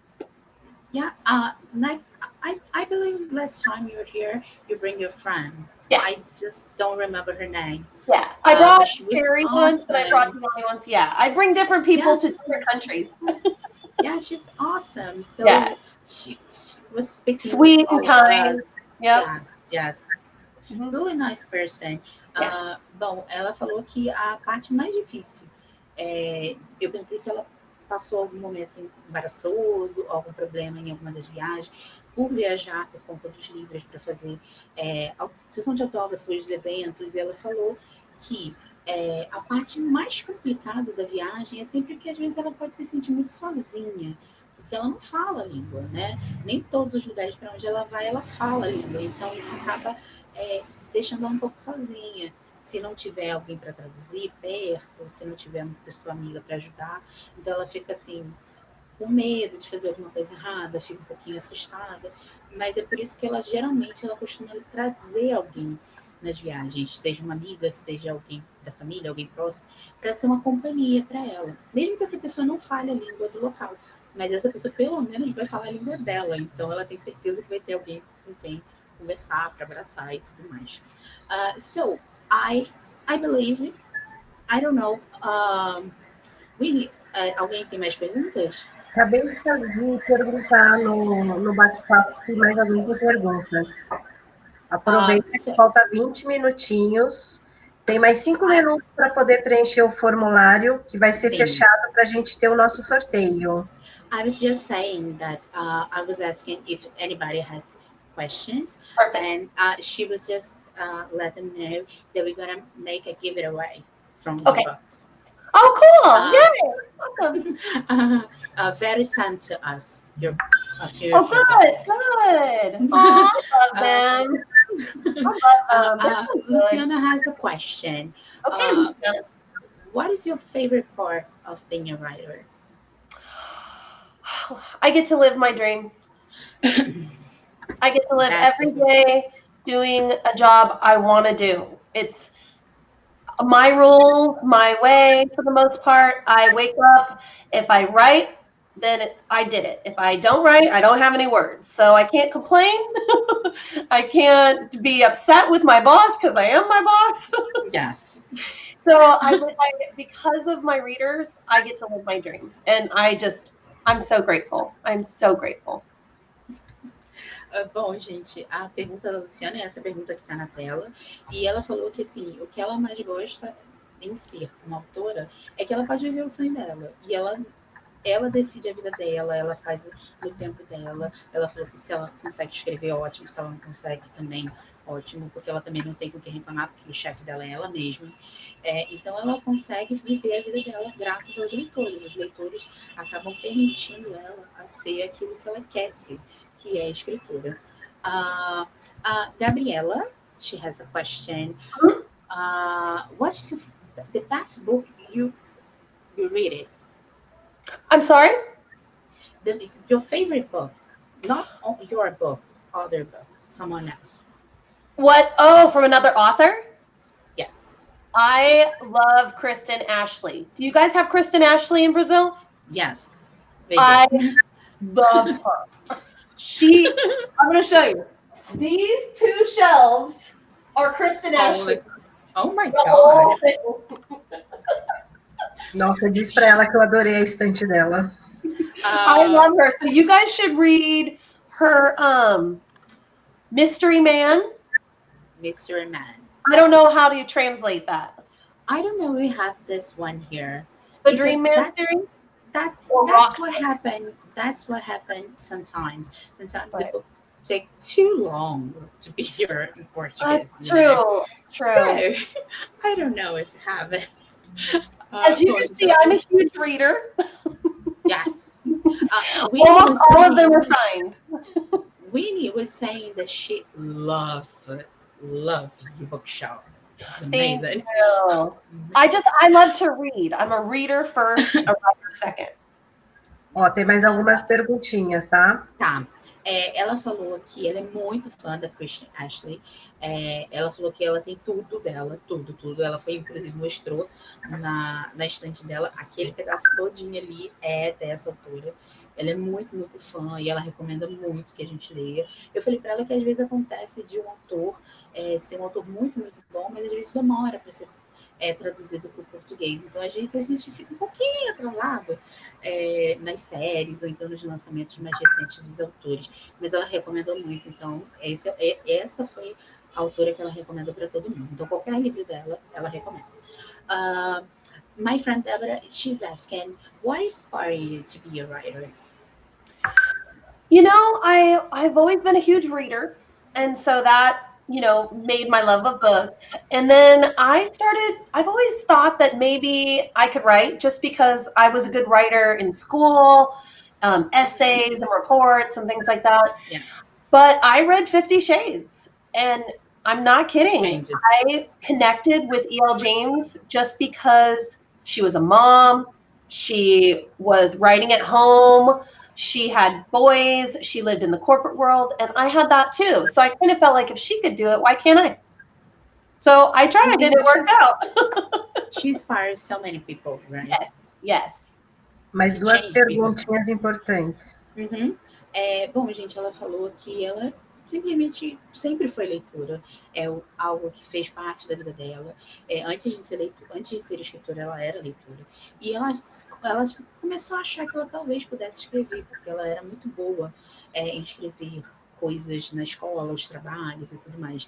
Yeah, I believe last time you were here, you bring your friend. Yeah. I just don't remember her name. Yeah, I brought Carrie once, and I brought Johnny once. Yeah, I bring different people to different countries. Yeah, she's awesome. So yeah. she was speaking sweet and kind. Yep. Yes. Uhum. Really nice person. Bom, ela falou que a parte mais difícil, eu perguntei se ela passou algum momento embaraçoso, algum problema em alguma das viagens, por viajar por conta dos livros para fazer sessão de autógrafos, eventos, e ela falou que a parte mais complicada da viagem é sempre que às vezes ela pode se sentir muito sozinha, porque ela não fala a língua, né? Nem todos os lugares para onde ela vai, ela fala a língua, então isso acaba deixando ela um pouco sozinha. Se não tiver alguém para traduzir perto, se não tiver uma pessoa amiga para ajudar, então ela fica assim, com medo de fazer alguma coisa errada, fica um pouquinho assustada, mas é por isso que ela geralmente costuma trazer alguém nas viagens, seja uma amiga, seja alguém da família, alguém próximo, para ser uma companhia para ela, mesmo que essa pessoa não fale a língua do local, mas essa pessoa pelo menos vai falar a língua dela, então ela tem certeza que vai ter alguém com quem conversar, para abraçar e tudo mais. So I believe, I don't know, alguém tem mais perguntas? Acabei de perguntar no bate-papo se mais alguém tem perguntas. Aproveita que falta 20 minutinhos. Tem mais 5 minutos para poder preencher o formulário, que vai ser fechado para a gente ter o nosso sorteio. I was just saying that I was asking if anybody has questions. Perfect. And she was just let them know that we're going to make a giveaway from the box. Oh, cool! Yay! Awesome. Very sent to us. Good. Good. Oh, I love them. Luciana has a question. Okay. What is your favorite part of being a writer? I get to live my dream. I get to live every day doing a job I want to do. It's my rules, my way for the most part. I wake up, if I write, then I did it. If I don't write, I don't have any words. So I can't complain. I can't be upset with my boss because I am my boss. Yes. So because of my readers, I get to live my dream. And I'm so grateful. I'm so grateful. Bom, gente, a pergunta da Luciana é essa pergunta que está na tela. E ela falou que, assim, o que ela mais gosta em ser uma autora é que ela pode viver o sonho dela. E ela decide a vida dela, ela faz no tempo dela. Ela falou que se ela consegue escrever, ótimo. Se ela não consegue, também ótimo. Porque ela também não tem com o que reclamar, porque o chefe dela é ela mesma. Então, ela consegue viver a vida dela graças aos leitores. Os leitores acabam permitindo ela a ser aquilo que ela quer ser, que é escritora. Gabriela, she has a question. What's the best book you read it? I'm sorry? Your favorite book, not your book, other book, someone else. What? Oh, from another author? Yes. I love Kristen Ashley. Do you guys have Kristen Ashley in Brazil? Yes. I love her. I'm going to show you. These 2 shelves are Kristen Ashley. Oh my God. Nossa, eu disse para ela que eu adorei a estante dela. I love her. So you guys should read her Mystery Man. Mystery Man. I don't know how do you translate that. I don't know. We have this one here. The Dream Man series? That's what happened. That's what happened sometimes. Sometimes the book takes too long to be here in Portuguese. That's true. True. So, I don't know if you have it. As you can see, I'm a huge reader. Yes. Almost all of them are signed. Winnie was saying that she loved your bookshelf. It's amazing. Thank you. I love to read. I'm a reader first, a writer second. Ó, tem mais algumas perguntinhas, tá? Tá. Ela falou que ela é muito fã da Christian Ashley. Ela falou que ela tem tudo dela, tudo, tudo. Ela foi, inclusive, mostrou na estante dela, aquele pedaço todinho ali é dessa autora. Ela é muito, muito fã e ela recomenda muito que a gente leia. Eu falei para ela que às vezes acontece de um autor ser um autor muito, muito bom, mas às vezes demora para ser traduzido para o português. Então, às vezes, a gente fica um pouquinho atrasado nas séries ou então nos lançamentos mais recentes dos autores. Mas ela recomendou muito, então essa foi a autora que ela recomendou para todo mundo. Então, qualquer livro dela, ela recomenda. My friend Deborah, she's asking, what inspired you to be a writer? You know, I've always been a huge reader, and so that, you know, made my love of books. And then I've always thought that maybe I could write just because I was a good writer in school, essays and reports and things like that. Yeah. But I read 50 Shades, and I'm not kidding. I connected with E.L. James just because she was a mom. She was writing at home. She had boys. She lived in the corporate world, and I had that too. So I kind of felt like if she could do it, why can't I? So I tried, and it worked out. She inspires so many people, right? Yes, yes. Mais duas perguntinhas importantes. Uhum. Bom, gente, ela falou que ela simplesmente sempre foi leitora. Algo que fez parte da vida dela. Antes de ser escritora, ela era leitora. E ela começou a achar que ela talvez pudesse escrever, porque ela era muito boa em escrever coisas na escola, os trabalhos e tudo mais.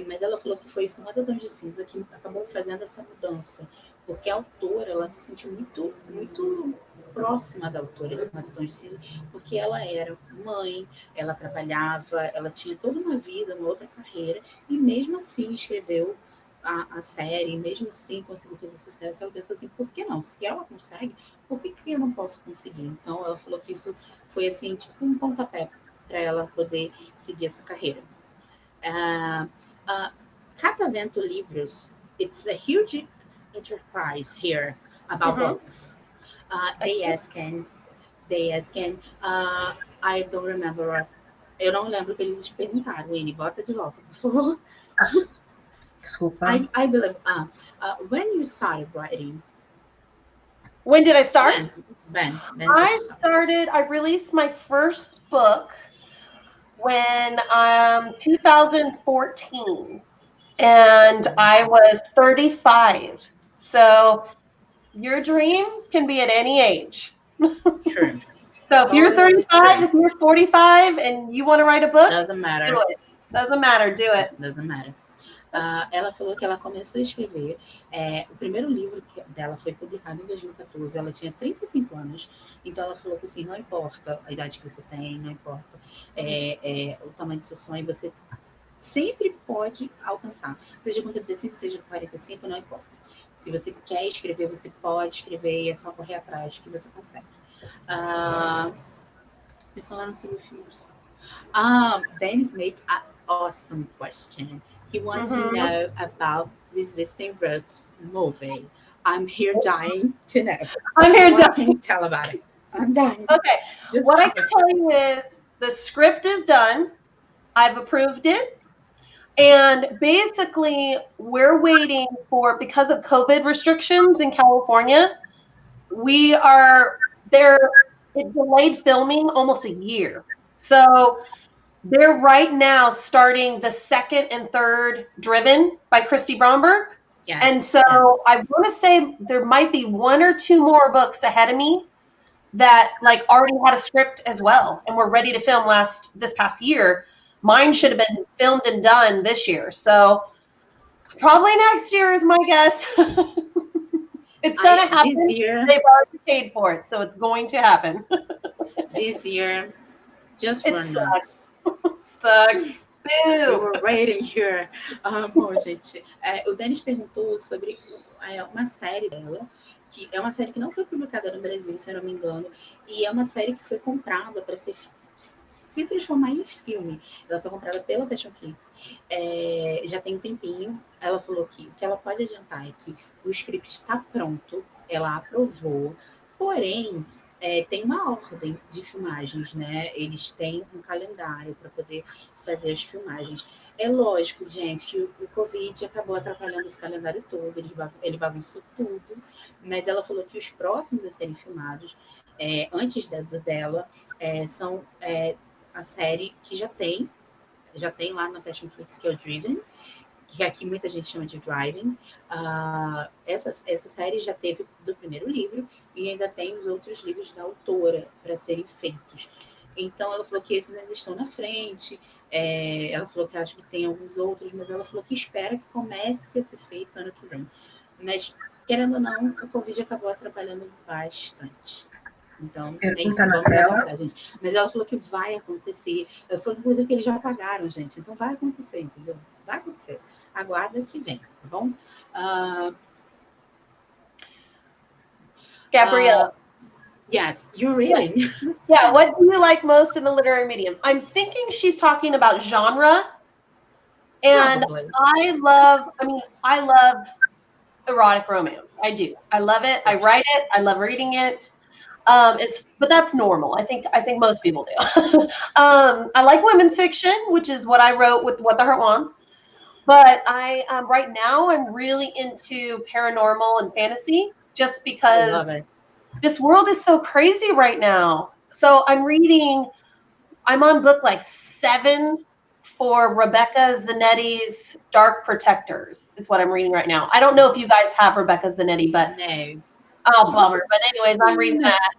Mas ela falou que foi isso, uma Tons de Cinza, que acabou fazendo essa mudança. Porque a autora, ela se sentiu muito, muito próxima da autora de Tons de Cinza, porque ela era mãe, ela trabalhava, ela tinha toda uma vida, uma outra carreira, e mesmo assim escreveu a série, mesmo assim conseguiu fazer sucesso. Ela pensou assim, por que não? Se ela consegue, por que eu não posso conseguir? Então ela falou que isso foi assim, tipo um pontapé para ela poder seguir essa carreira. Catavento Livros, it's a huge enterprise here about books. They asking, I don't remember. Eu não lembro o que eles perguntaram. Winnie, bota de volta, por favor. Desculpa. I believe. When you started writing? When did I start? When I released my first book when 2014, and I was 35. So your dream can be at any age. True. So if you're 35, if you're 45 and you want to write a book, doesn't matter. Do it. Doesn't matter, do it. Doesn't matter. Ela falou que ela começou a escrever. O primeiro livro dela foi publicado em 2014. Ela tinha 35 anos. Então ela falou que assim, não importa a idade que você tem, não importa o tamanho do seu sonho, você sempre pode alcançar. Seja com 35, seja com 45, não importa. Se você quer escrever, você pode escrever e é só correr atrás que você consegue. Vocês falaram sobre filhos. Dennis made an awesome question. He wants to know about Resisting Roads movie. I'm here dying to know. I'm here dying. Tell about it. I'm dying. Okay. What I can tell you is the script is done. I've approved it. And basically, we're waiting for, because of COVID restrictions in California, it delayed filming almost a year. So they're right now starting the second and third Driven by Christy Bromberg. Yes. And so I want to say there might be one or two more books ahead of me that like already had a script as well and were ready to film this past year. Mine should have been filmed and done this year. So probably next year is my guess. It's going to happen. This year, they've already paid for it, so it's going to happen. This year, just it sucks. Sucks. We were waiting here. Bom, gente, o Dennis perguntou sobre uma série dela, que é uma série que não foi publicada no Brasil, se eu não me engano, e é uma série que foi comprada para se transformar em filme. Ela foi comprada pela BEZZFLIX. Já tem um tempinho. Ela falou que o que ela pode adiantar é que o script está pronto, ela aprovou, porém, tem uma ordem de filmagens, né? Eles têm um calendário para poder fazer as filmagens. É lógico, gente, que o Covid acabou atrapalhando esse calendário todo, ele bagunçou tudo, mas ela falou que os próximos a serem filmados, antes do dela, são a série que já tem lá na Netflix, que é o Driven, que aqui muita gente chama de Driving. Essa série já teve do primeiro livro e ainda tem os outros livros da autora para serem feitos. Então, ela falou que esses ainda estão na frente. Ela falou que acho que tem alguns outros, mas ela falou que espera que comece a ser feito ano que vem. Mas, querendo ou não, o Covid acabou atrapalhando bastante. Então, é isso, vamos aguardar, gente. Mas ela falou que vai acontecer. Ela falou, inclusive, que eles já pagaram, gente. Então, vai acontecer, entendeu? Vai acontecer. Aguarda que vem, tá bom? Gabrielle. Yes, you're reading. Yeah, what do you like most in the literary medium? I'm thinking she's talking about genre. And Probably. I love erotic romance. I do. I love it. I write it. I love reading it. But that's normal. I think most people do. I like women's fiction, which is what I wrote with What the Heart Wants. But I right now I'm really into paranormal and fantasy, just because I love it. This world is so crazy right now. So I'm on book like 7 for Rebecca Zanetti's Dark Protectors is what I'm reading right now. I don't know if you guys have Rebecca Zanetti, but no. Oh, bummer. But anyways, I'm reading that.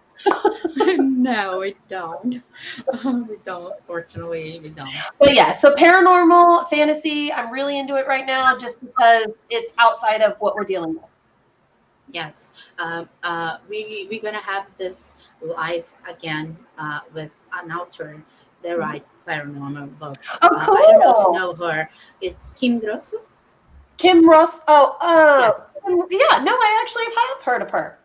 No, we don't. We don't. Fortunately, we don't. But yeah, so paranormal fantasy, I'm really into it right now just because it's outside of what we're dealing with. Yes. We're going to have this live again with an author that writes paranormal books. Oh, cool. I don't know if you know her. It's Kym Grosso. Kym Grosso. Yes. Yeah, no, I actually have heard of her.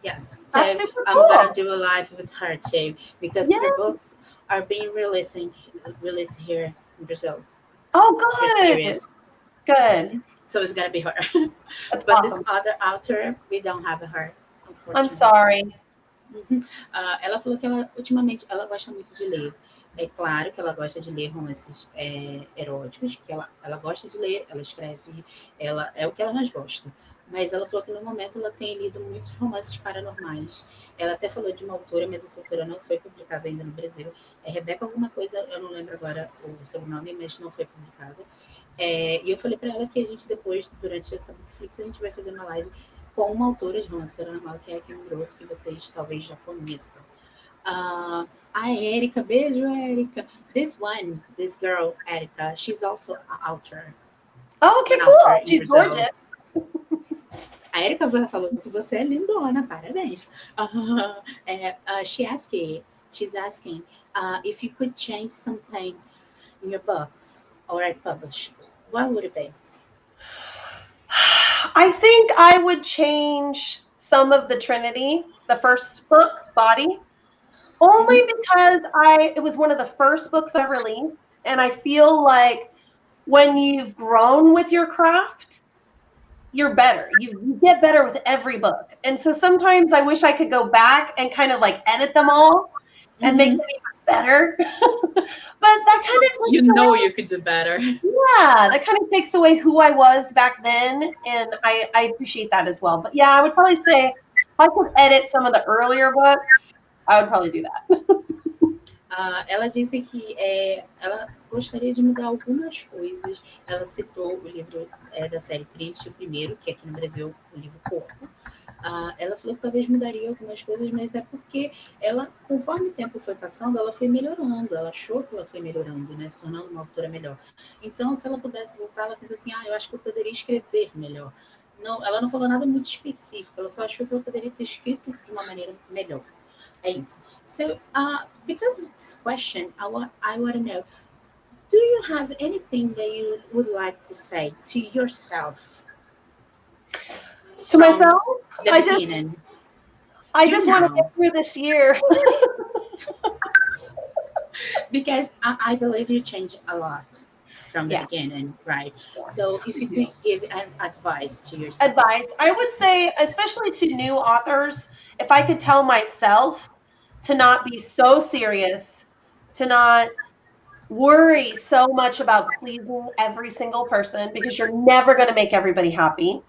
Yes. So That's super I'm cool. going to do a live with her too, because her books are being released here in Brazil. Oh, For good. series. Good. So it's going to be her. That's But awesome. this other author, we don't have her, unfortunately. I'm sorry. Ela falou que ultimamente ela gosta muito de ler. É claro que ela gosta de ler romances eróticos, porque ela gosta de ler, ela escreve, é o que ela mais gosta. Mas ela falou que no momento ela tem lido muitos romances paranormais. Ela até falou de uma autora, mas essa autora não foi publicada ainda no Brasil. É Rebeca alguma coisa, eu não lembro agora o sobrenome, mas não foi publicada. E eu falei para ela que a gente depois, durante essa Bookflix, a gente vai fazer uma live com uma autora de romance paranormal, que é a Kym Grosso, que vocês talvez já conheçam. A Erika, beijo, Erika. This girl, Erika, she's also an author. Oh, okay, cool. She's gorgeous. A Erika falou que você é lindona, parabéns. She's asking if you could change something in your books or I publish, what would it be? I think I would change some of the Trinity, the first book, Body, only because it was one of the first books I released, and I feel like when you've grown with your craft, you're better. You get better with every book. And so sometimes I wish I could go back and kind of like edit them all and make them even better. But that kind of you could do better. Yeah, that kind of takes away who I was back then, and I appreciate that as well. But yeah, I would probably say if I could edit some of the earlier books, I would probably do that. Ela disse que ela gostaria de mudar algumas coisas. Ela citou o livro da série Triste, o primeiro, que aqui no Brasil é o livro Corpo. Ela falou que talvez mudaria algumas coisas, mas é porque ela, conforme o tempo foi passando, ela foi melhorando. Ela achou que ela foi melhorando, né, se tornando uma autora melhor. Então, se ela pudesse voltar, ela pensa assim, eu acho que eu poderia escrever melhor. Não, ela não falou nada muito específico, ela só achou que ela poderia ter escrito de uma maneira melhor. É isso. So, because of this question, I want to know, do you have anything that you would like to say to yourself? To myself? I just want to get through this year. Because I believe you changed a lot. from the beginning, right? So if you could give an advice to yourself. Advice, I would say, especially to new authors, if I could tell myself to not be so serious, to not worry so much about pleasing every single person, because you're never going to make everybody happy.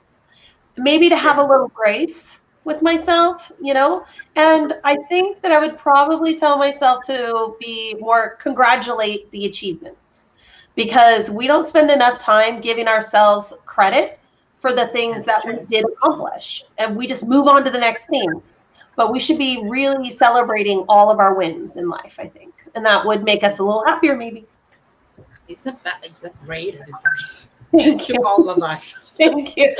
Maybe to have a little grace with myself, you know? And I think that I would probably tell myself to be more congratulate the achievements, because we don't spend enough time giving ourselves credit for the things that we did accomplish. And we just move on to the next thing. But we should be really celebrating all of our wins in life, I think. And that would make us a little happier, maybe. It's a great advice. Thank you. To all of us. Thank you.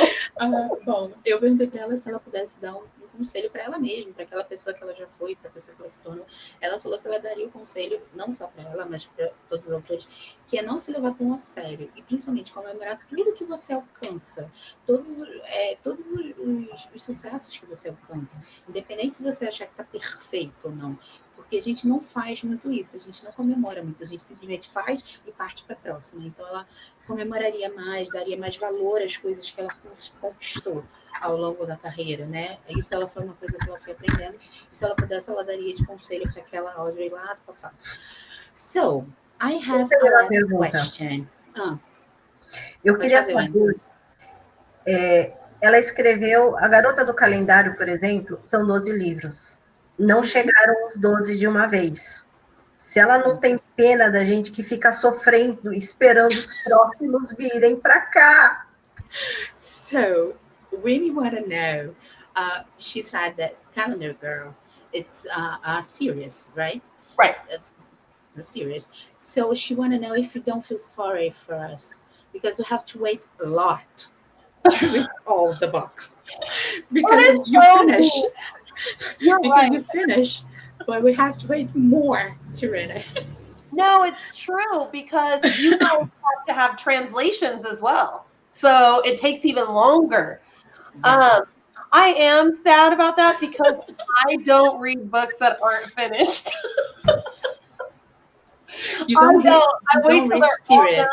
Bom, eu perguntei para ela se ela pudesse dar um conselho para ela mesma, para aquela pessoa que ela já foi, para a pessoa que ela se tornou. Ela falou que ela daria o conselho, não só para ela, mas para todos os autores, que é não se levar tão a sério e principalmente comemorar tudo que você alcança, todos os sucessos que você alcança, independente se você achar que está perfeito ou não. Porque a gente não faz muito isso, a gente não comemora muito, a gente simplesmente faz e parte para a próxima. Então, ela comemoraria mais, daria mais valor às coisas que ela conquistou ao longo da carreira, né? Isso ela foi uma coisa que ela foi aprendendo. E se ela pudesse, ela daria de conselho para aquela Audrey lá do passado. So, I have a last question. Eu queria saber... ela escreveu... A Garota do Calendário, por exemplo, são 12 livros. Não chegaram os 12 de uma vez. Se ela não tem pena da gente que fica sofrendo, esperando os próximos virem para cá. So, we want to know, she said that Calendar Girl, it's a series, right? Right. It's the series. So she want to know if you don't feel sorry for us, because we have to wait a lot to read all the books. Because you finish. You finish, but we have to wait more to read it. No, it's true, because you guys have to have translations as well. So it takes even longer. I am sad about that, because I don't read books that aren't finished. I wait till they're all done,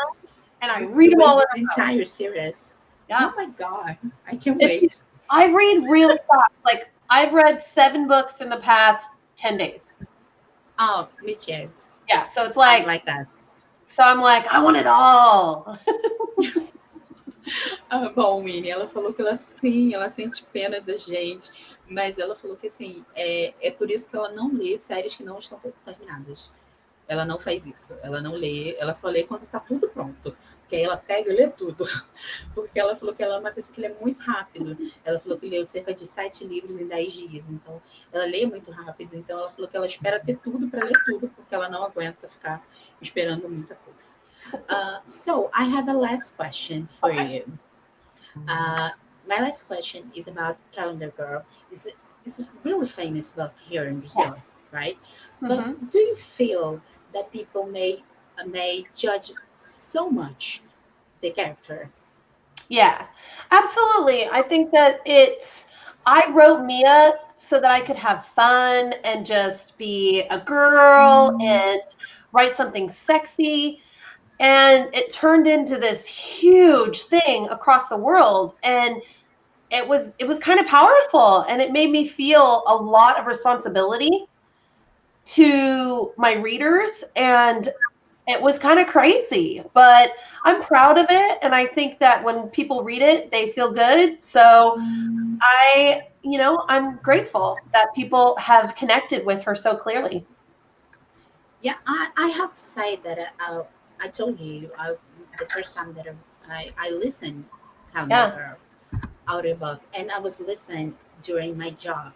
and I read them all in the entire series. Yeah. Oh my God, I can't wait. I read really fast. Like, I've read 7 books in the past 10 days. Oh, me too. Yeah, so it's like that. So I'm like, I want it all. Bom, Winnie, ela falou que ela sente pena da gente, mas ela falou que assim, é por isso que ela não lê séries que não estão terminadas. Ela não faz isso. Ela não lê, ela só lê quando está tudo pronto. Porque aí ela pega e lê tudo. Porque ela falou que ela é uma pessoa que lê muito rápido. Ela falou que leu cerca de 7 livros em 10 dias. Então, ela lê muito rápido. Então, ela falou que ela espera ter tudo para ler tudo, porque ela não aguenta ficar esperando muita coisa. So, I have a last question for you. My last question is about Calendar Girl. It's a really famous book here in Brazil, right? But do you feel that people may judge so much the character? Yeah, absolutely. I think that I wrote Mia so that I could have fun and just be a girl and write something sexy. And it turned into this huge thing across the world. And it was kind of powerful, and it made me feel a lot of responsibility to my readers, and it was kind of crazy, but I'm proud of it. And I think that when people read it, they feel good. So I'm grateful that people have connected with her so clearly. Yeah, I have to say that I told you the first time that I listened Calendar Girl audiobook, and I was listening during my job.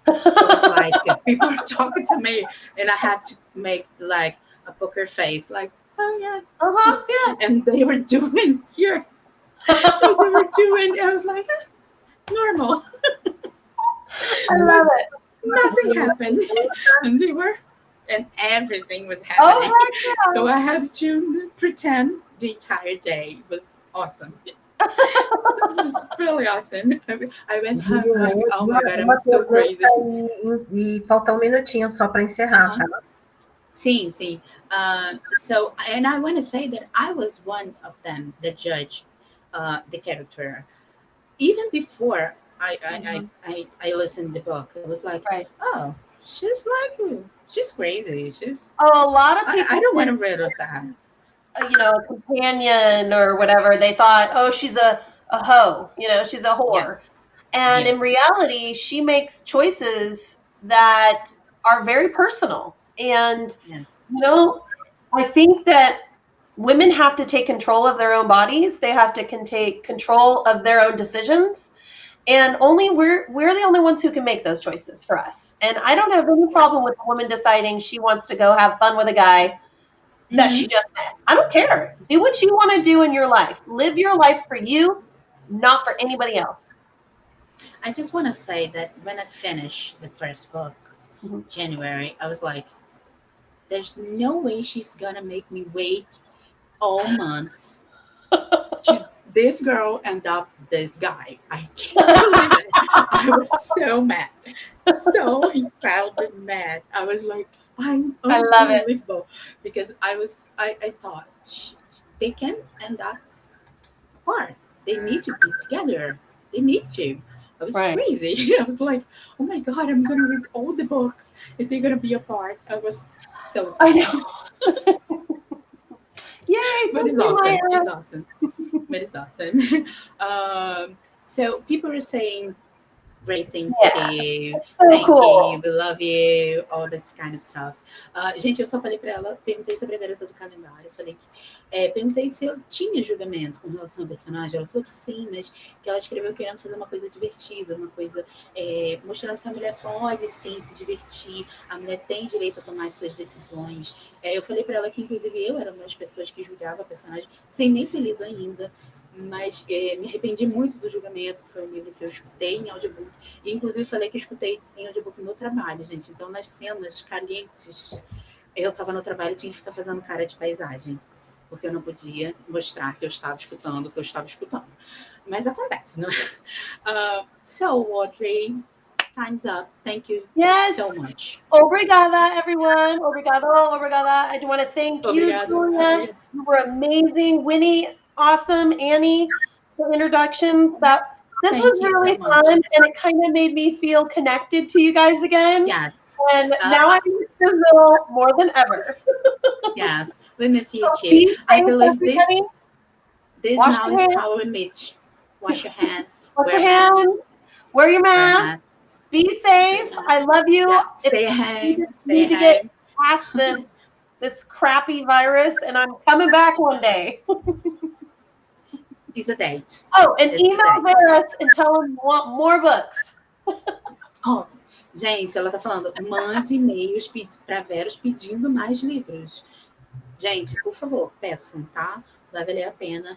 So it's like people are talking to me, and I had to make like a poker face, like, oh yeah, yeah, and they were doing here. I was like, normal. I love it. Nothing happened, and everything was happening. Oh, yeah. So I had to pretend the entire day. It was awesome. It was really awesome. I went home like, oh my God, I'm so crazy. E falta um minutinho só para encerrar, tá? Sim. So, and I want to say that I was one of them that judged the character. Even before I listened to the book, I was like, oh, she's like, she's crazy. She's a lot of people. I don't want to read of that. You know, a companion or whatever. They thought, oh, she's a hoe. You know, she's a whore. Yes. And in reality, she makes choices that are very personal. And, you know, I think that women have to take control of their own bodies. They have to take control of their own decisions. And only we're the only ones who can make those choices for us. And I don't have any problem with a woman deciding she wants to go have fun with a guy that she just met. I don't care. Do what you want to do in your life. Live your life for you, not for anybody else. I just want to say that when I finished the first book, January, I was like, there's no way she's going to make me wait all months to this girl end up this guy. I can't believe it. I was so mad. So incredibly mad. I was like, I'm unbelievable. Because I thought they can end up apart. They need to be together. They need to. I was crazy. I was like, oh my God, I'm going to read all the books if they're going to be apart. I was so sad. I know. Yay, but it's awesome. It's awesome. But it's awesome. So people are saying great things to you. Thank you, we love you, all this kind of stuff. Gente, eu só falei para ela, perguntei sobre a garota do calendário, falei que, perguntei se eu tinha julgamento com relação ao personagem. Ela falou que sim, mas que ela escreveu querendo fazer uma coisa divertida, uma coisa mostrando que a mulher pode sim se divertir, a mulher tem direito a tomar as suas decisões. Eu falei para ela que inclusive eu era uma das pessoas que julgava a personagem sem nem ter lido ainda. Mas me arrependi muito do julgamento. Foi um livro que eu escutei em audiobook. E, inclusive, falei que eu escutei em audiobook no trabalho, gente. Então, nas cenas calientes, eu estava no trabalho e tinha que ficar fazendo cara de paisagem. Porque eu não podia mostrar que eu estava escutando o que eu estava escutando. Mas acontece, não é? So, Audrey, time's up. Thank you so much. Obrigada, everyone. Obrigado, obrigada. I do want to thank you, Julia. You were amazing. Winnie, awesome. Annie, the introductions. This was really fun, and it kind of made me feel connected to you guys again. Yes. And now I miss Brazil more than ever. Yes, we miss you too. I believe this now is how we meet. Wash your hands. Wash your hands. Wear your mask. Be safe. I love you. Yeah. Stay home. Need to get past this crappy virus, and I'm coming back one day. Is a date. Oh, and email Veras and tell them you want more books. Oh, gente, ela tá falando, mande e-mails para Veras pedindo mais livros. Gente, por favor, peçam, tá? Vai valer a pena.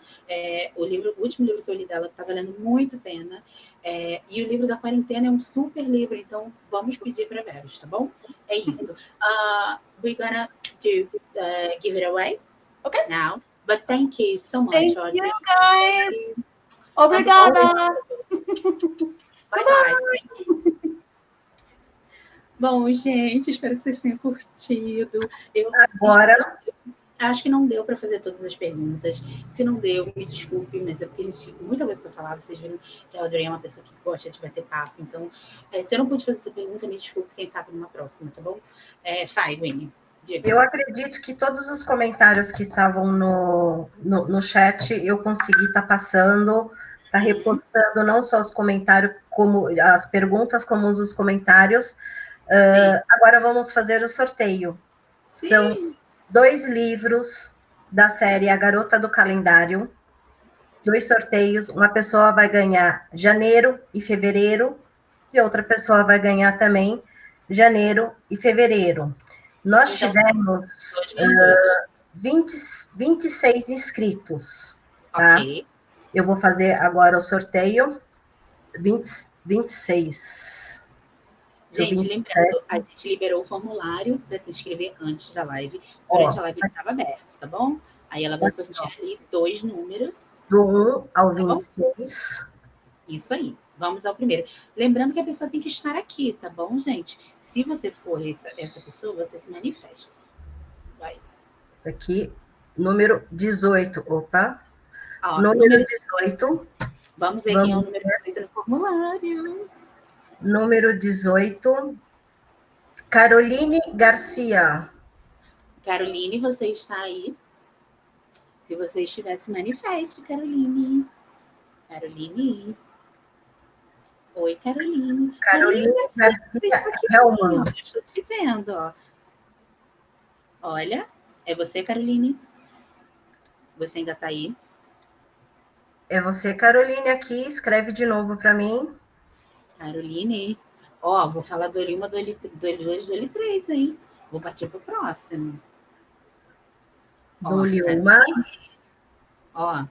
O último livro que eu li dela tá valendo muito a pena. E o livro da quarentena é um super livro, então vamos pedir para Veras, tá bom? É isso. We're gonna give it away. Okay. Now. But thank you so much, Thank Audrey. you, guys. Obrigada. Bye-bye. Bom, gente, espero que vocês tenham curtido. Agora... Acho que não deu para fazer todas as perguntas. Se não deu, me desculpe, mas é porque a gente tinha muita coisa para falar. Vocês viram que a Audrey é uma pessoa que gosta de bater papo. Então, se eu não pude fazer essa pergunta, me desculpe, quem sabe numa próxima, tá bom? Vai, Winnie. Eu acredito que todos os comentários que estavam no chat eu consegui estar passando, estar repostando não só os comentários, como as perguntas, como os comentários. Agora vamos fazer o sorteio. Sim. São 2 livros da série A Garota do Calendário. 2 sorteios. Uma pessoa vai ganhar janeiro e fevereiro, e outra pessoa vai ganhar também janeiro e fevereiro. Nós tivemos 26 inscritos, tá? Okay. Eu vou fazer agora o sorteio. 26. Gente, lembrando, a gente liberou o formulário para se inscrever antes da live. Durante a live ele estava aberto, tá bom? Aí ela vai sortear ali 2 números. Do 1 ao 26. Isso aí. Vamos ao primeiro. Lembrando que a pessoa tem que estar aqui, tá bom, gente? Se você for essa pessoa, você se manifesta. Vai. Aqui, número 18. Opa. Ó, Número 18. Vamos ver quem é o número 18 no formulário. Número 18. Caroline Garcia. Caroline, você está aí? Se você estiver, se manifeste, Caroline. Caroline. Oi, Caroline. Caroline Garcia Helman. Estou te vendo, ó. Olha, é você, Caroline? Você ainda está aí? É você, Caroline, aqui. Escreve de novo para mim. Caroline. Ó, vou falar do L1, do L2, do L3, hein? Vou partir pro próximo. Dou-lhe uma. Ó.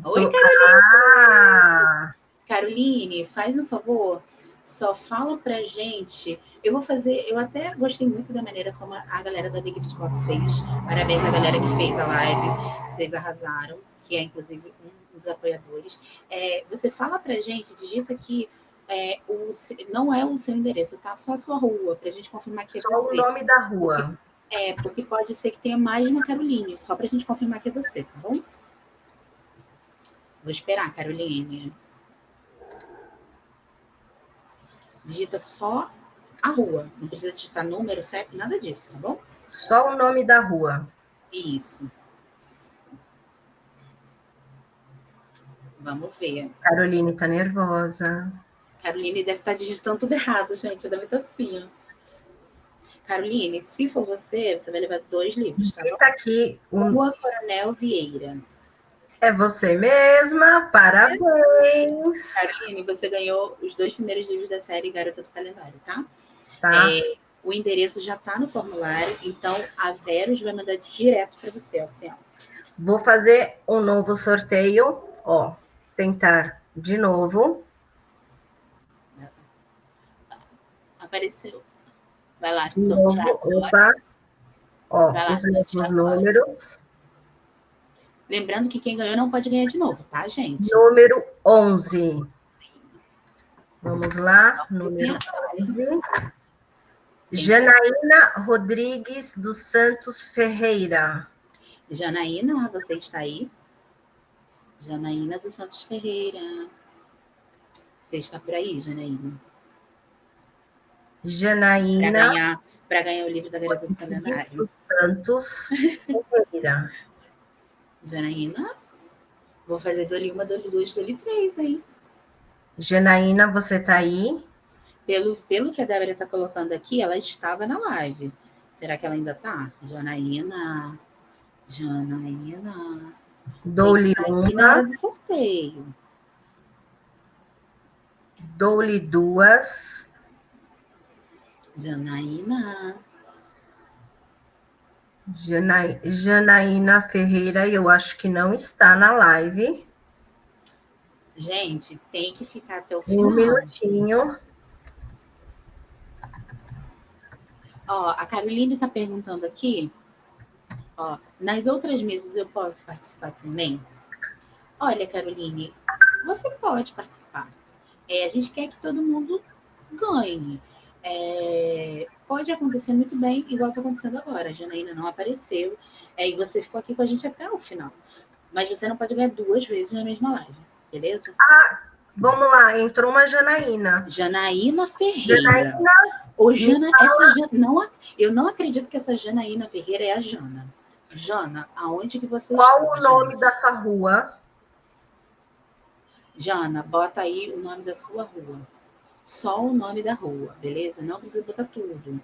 Oi, Caroline. Caroline, faz um favor. Só fala pra gente. Eu vou fazer. Eu até gostei muito da maneira como a galera da The Gift Box fez. Parabéns à galera que fez a live. Vocês arrasaram. Que é, inclusive, um dos apoiadores. Você fala pra gente, digita aqui. Não é o seu endereço, tá? Só a sua rua, pra gente confirmar que é você. Só o nome da rua. Porque pode ser que tenha mais uma Caroline. Só pra gente confirmar que é você, tá bom? Vou esperar, Caroline. Digita só a rua. Não precisa digitar número, CEP, nada disso, tá bom? Só o nome da rua. Isso. Vamos ver. Caroline tá nervosa. Caroline deve estar digitando tudo errado, gente. Deve estar assim, ó. Caroline, se for você, você vai levar 2 livros, tá bom? Digita aqui. Rua Coronel Vieira. É você mesma, parabéns. Caroline, você ganhou os 2 primeiros livros da série Garota do Calendário, tá? Tá. O endereço já tá no formulário, então a Verus vai mandar direto para você, assim, ó. Vou fazer um novo sorteio, ó. Tentar de novo. Apareceu. Vai lá, De sortear novo, agora. opa. Ó, Vai lá, os novos sortear agora. números. Lembrando que quem ganhou não pode ganhar de novo, tá, gente? Número 11. Vamos lá, número 11. Janaína Rodrigues dos Santos Ferreira. Janaína, você está aí? Janaína dos Santos Ferreira. Você está por aí, Janaína? Janaína Para ganhar o livro da Garota do Calendário. dos Santos Ferreira. Janaína, vou fazer do L1, do L2, do L3, hein? Janaína, você tá aí? Pelo que a Débora está colocando aqui, ela estava na live. Será que ela ainda está? Janaína. Dou-lhe tá aqui uma. na hora do sorteio. Dou-lhe duas. Janaína. Janaína Ferreira, eu acho que não está na live. Gente, tem que ficar até o final. Um minutinho. Ó, a Caroline está perguntando aqui, ó, nas outras mesas eu posso participar também? Olha, Caroline, você pode participar. A gente quer que todo mundo ganhe. Pode acontecer muito bem, igual está acontecendo agora. A Janaína não apareceu, e você ficou aqui com a gente até o final. Mas você não pode ganhar 2 vezes na mesma live, beleza? Vamos lá, entrou uma Janaína. Janaína Ferreira. Eu não acredito que essa Janaína Ferreira é a Jana. Jana, aonde que você está? Qual o nome da sua rua? Jana, bota aí o nome da sua rua. Só o nome da rua, beleza? Não precisa botar tudo.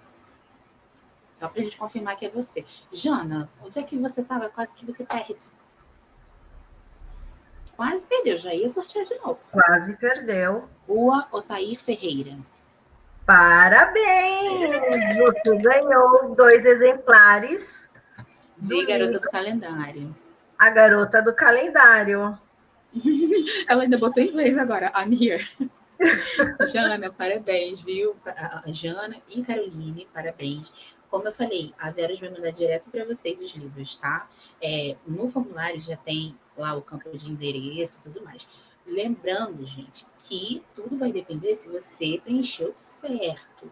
Só pra gente confirmar que é você. Jana, onde é que você estava? Quase que você perde. Quase perdeu, já ia sortear de novo. Quase perdeu. Rua Otair Ferreira. Parabéns! Você ganhou 2 exemplares De Garota do Calendário. A Garota do Calendário. Ela ainda botou em inglês agora. I'm here. Jana, parabéns, viu? Jana e Caroline, parabéns. Como eu falei, a Vera vai mandar direto para vocês os livros, tá? No formulário já tem lá o campo de endereço e tudo mais. Lembrando, gente, que tudo vai depender se você preencheu certo.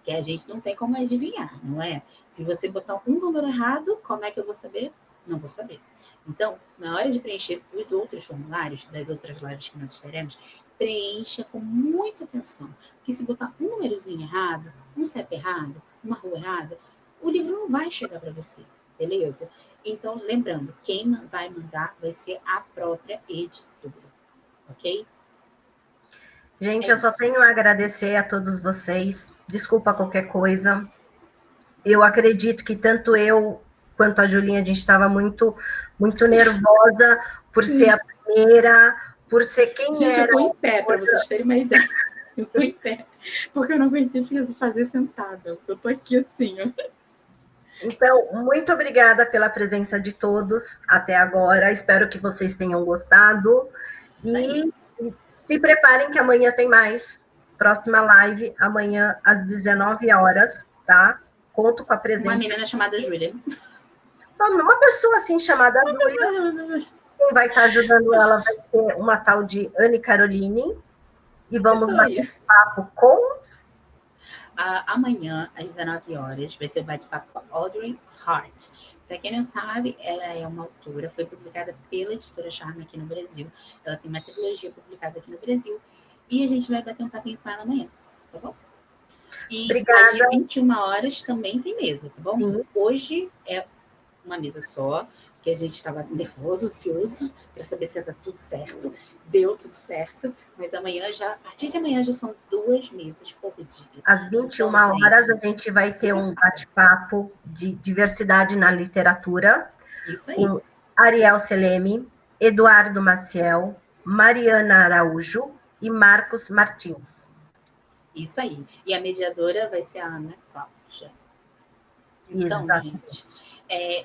Porque a gente não tem como adivinhar, não é? Se você botar um número errado, como é que eu vou saber? Não vou saber. Então, na hora de preencher os outros formulários das outras lives que nós teremos, preencha com muita atenção. Porque se botar um númerozinho errado, um CEP errado, uma rua errada, o livro não vai chegar para você, beleza? Então, lembrando, quem vai mandar vai ser a própria editora, ok? Gente, eu só tenho a agradecer a todos vocês. Desculpa qualquer coisa. Eu acredito que tanto eu quanto a Julinha, a gente estava muito nervosa por ser a primeira, por ser quem gente, era. Eu tô em pé, para vocês terem uma ideia. Eu tô em pé, porque eu não aguentei fazer sentada. Eu tô aqui assim, ó. Então, muito obrigada pela presença de todos até agora. Espero que vocês tenham gostado. E se preparem que amanhã tem mais. Próxima live, amanhã às 19 horas, tá? Conto com a presença. Uma menina chamada Júlia. Uma pessoa assim chamada Júlia. Quem vai estar ajudando ela vai ser uma tal de Anne Caroline. E vamos bater papo com... Amanhã, às 19 horas, vai ser o bate-papo com Audrey Carlan. Para quem não sabe, ela é uma autora, foi publicada pela Editora Charme aqui no Brasil. Ela tem uma trilogia publicada aqui no Brasil. E a gente vai bater um papinho com ela amanhã, tá bom? E Obrigada. às 21 horas também tem mesa, tá bom? Sim. Hoje é uma mesa só, que a gente estava nervoso, ansioso, para saber se ia dar tudo certo. Deu tudo certo, mas amanhã já, a partir de amanhã já são 2 mesas por dia. Às 21 horas a gente vai ter um bate-papo de diversidade na literatura. Isso aí. Com Ariel Seleme, Eduardo Maciel, Mariana Araújo e Marcos Martins. Isso aí. E a mediadora vai ser a Ana Cláudia. Então, gente,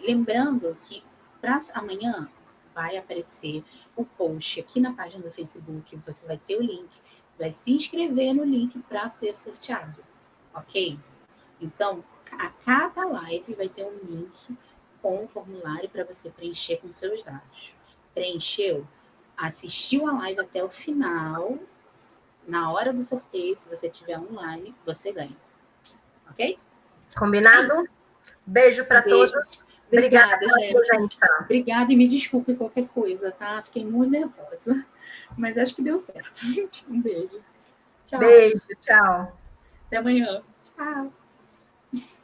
lembrando que para amanhã vai aparecer o post aqui na página do Facebook, você vai ter o link, vai se inscrever no link para ser sorteado, ok? Então, a cada live vai ter um link com um formulário para você preencher com seus dados. Preencheu? Assistiu a live até o final, na hora do sorteio, se você tiver online, você ganha. Ok? Combinado? Beijo para todos. Obrigada, gente. Obrigada e me desculpe qualquer coisa, tá? Fiquei muito nervosa. Mas acho que deu certo. Um beijo. Tchau. Beijo, tchau. Até amanhã. Tchau.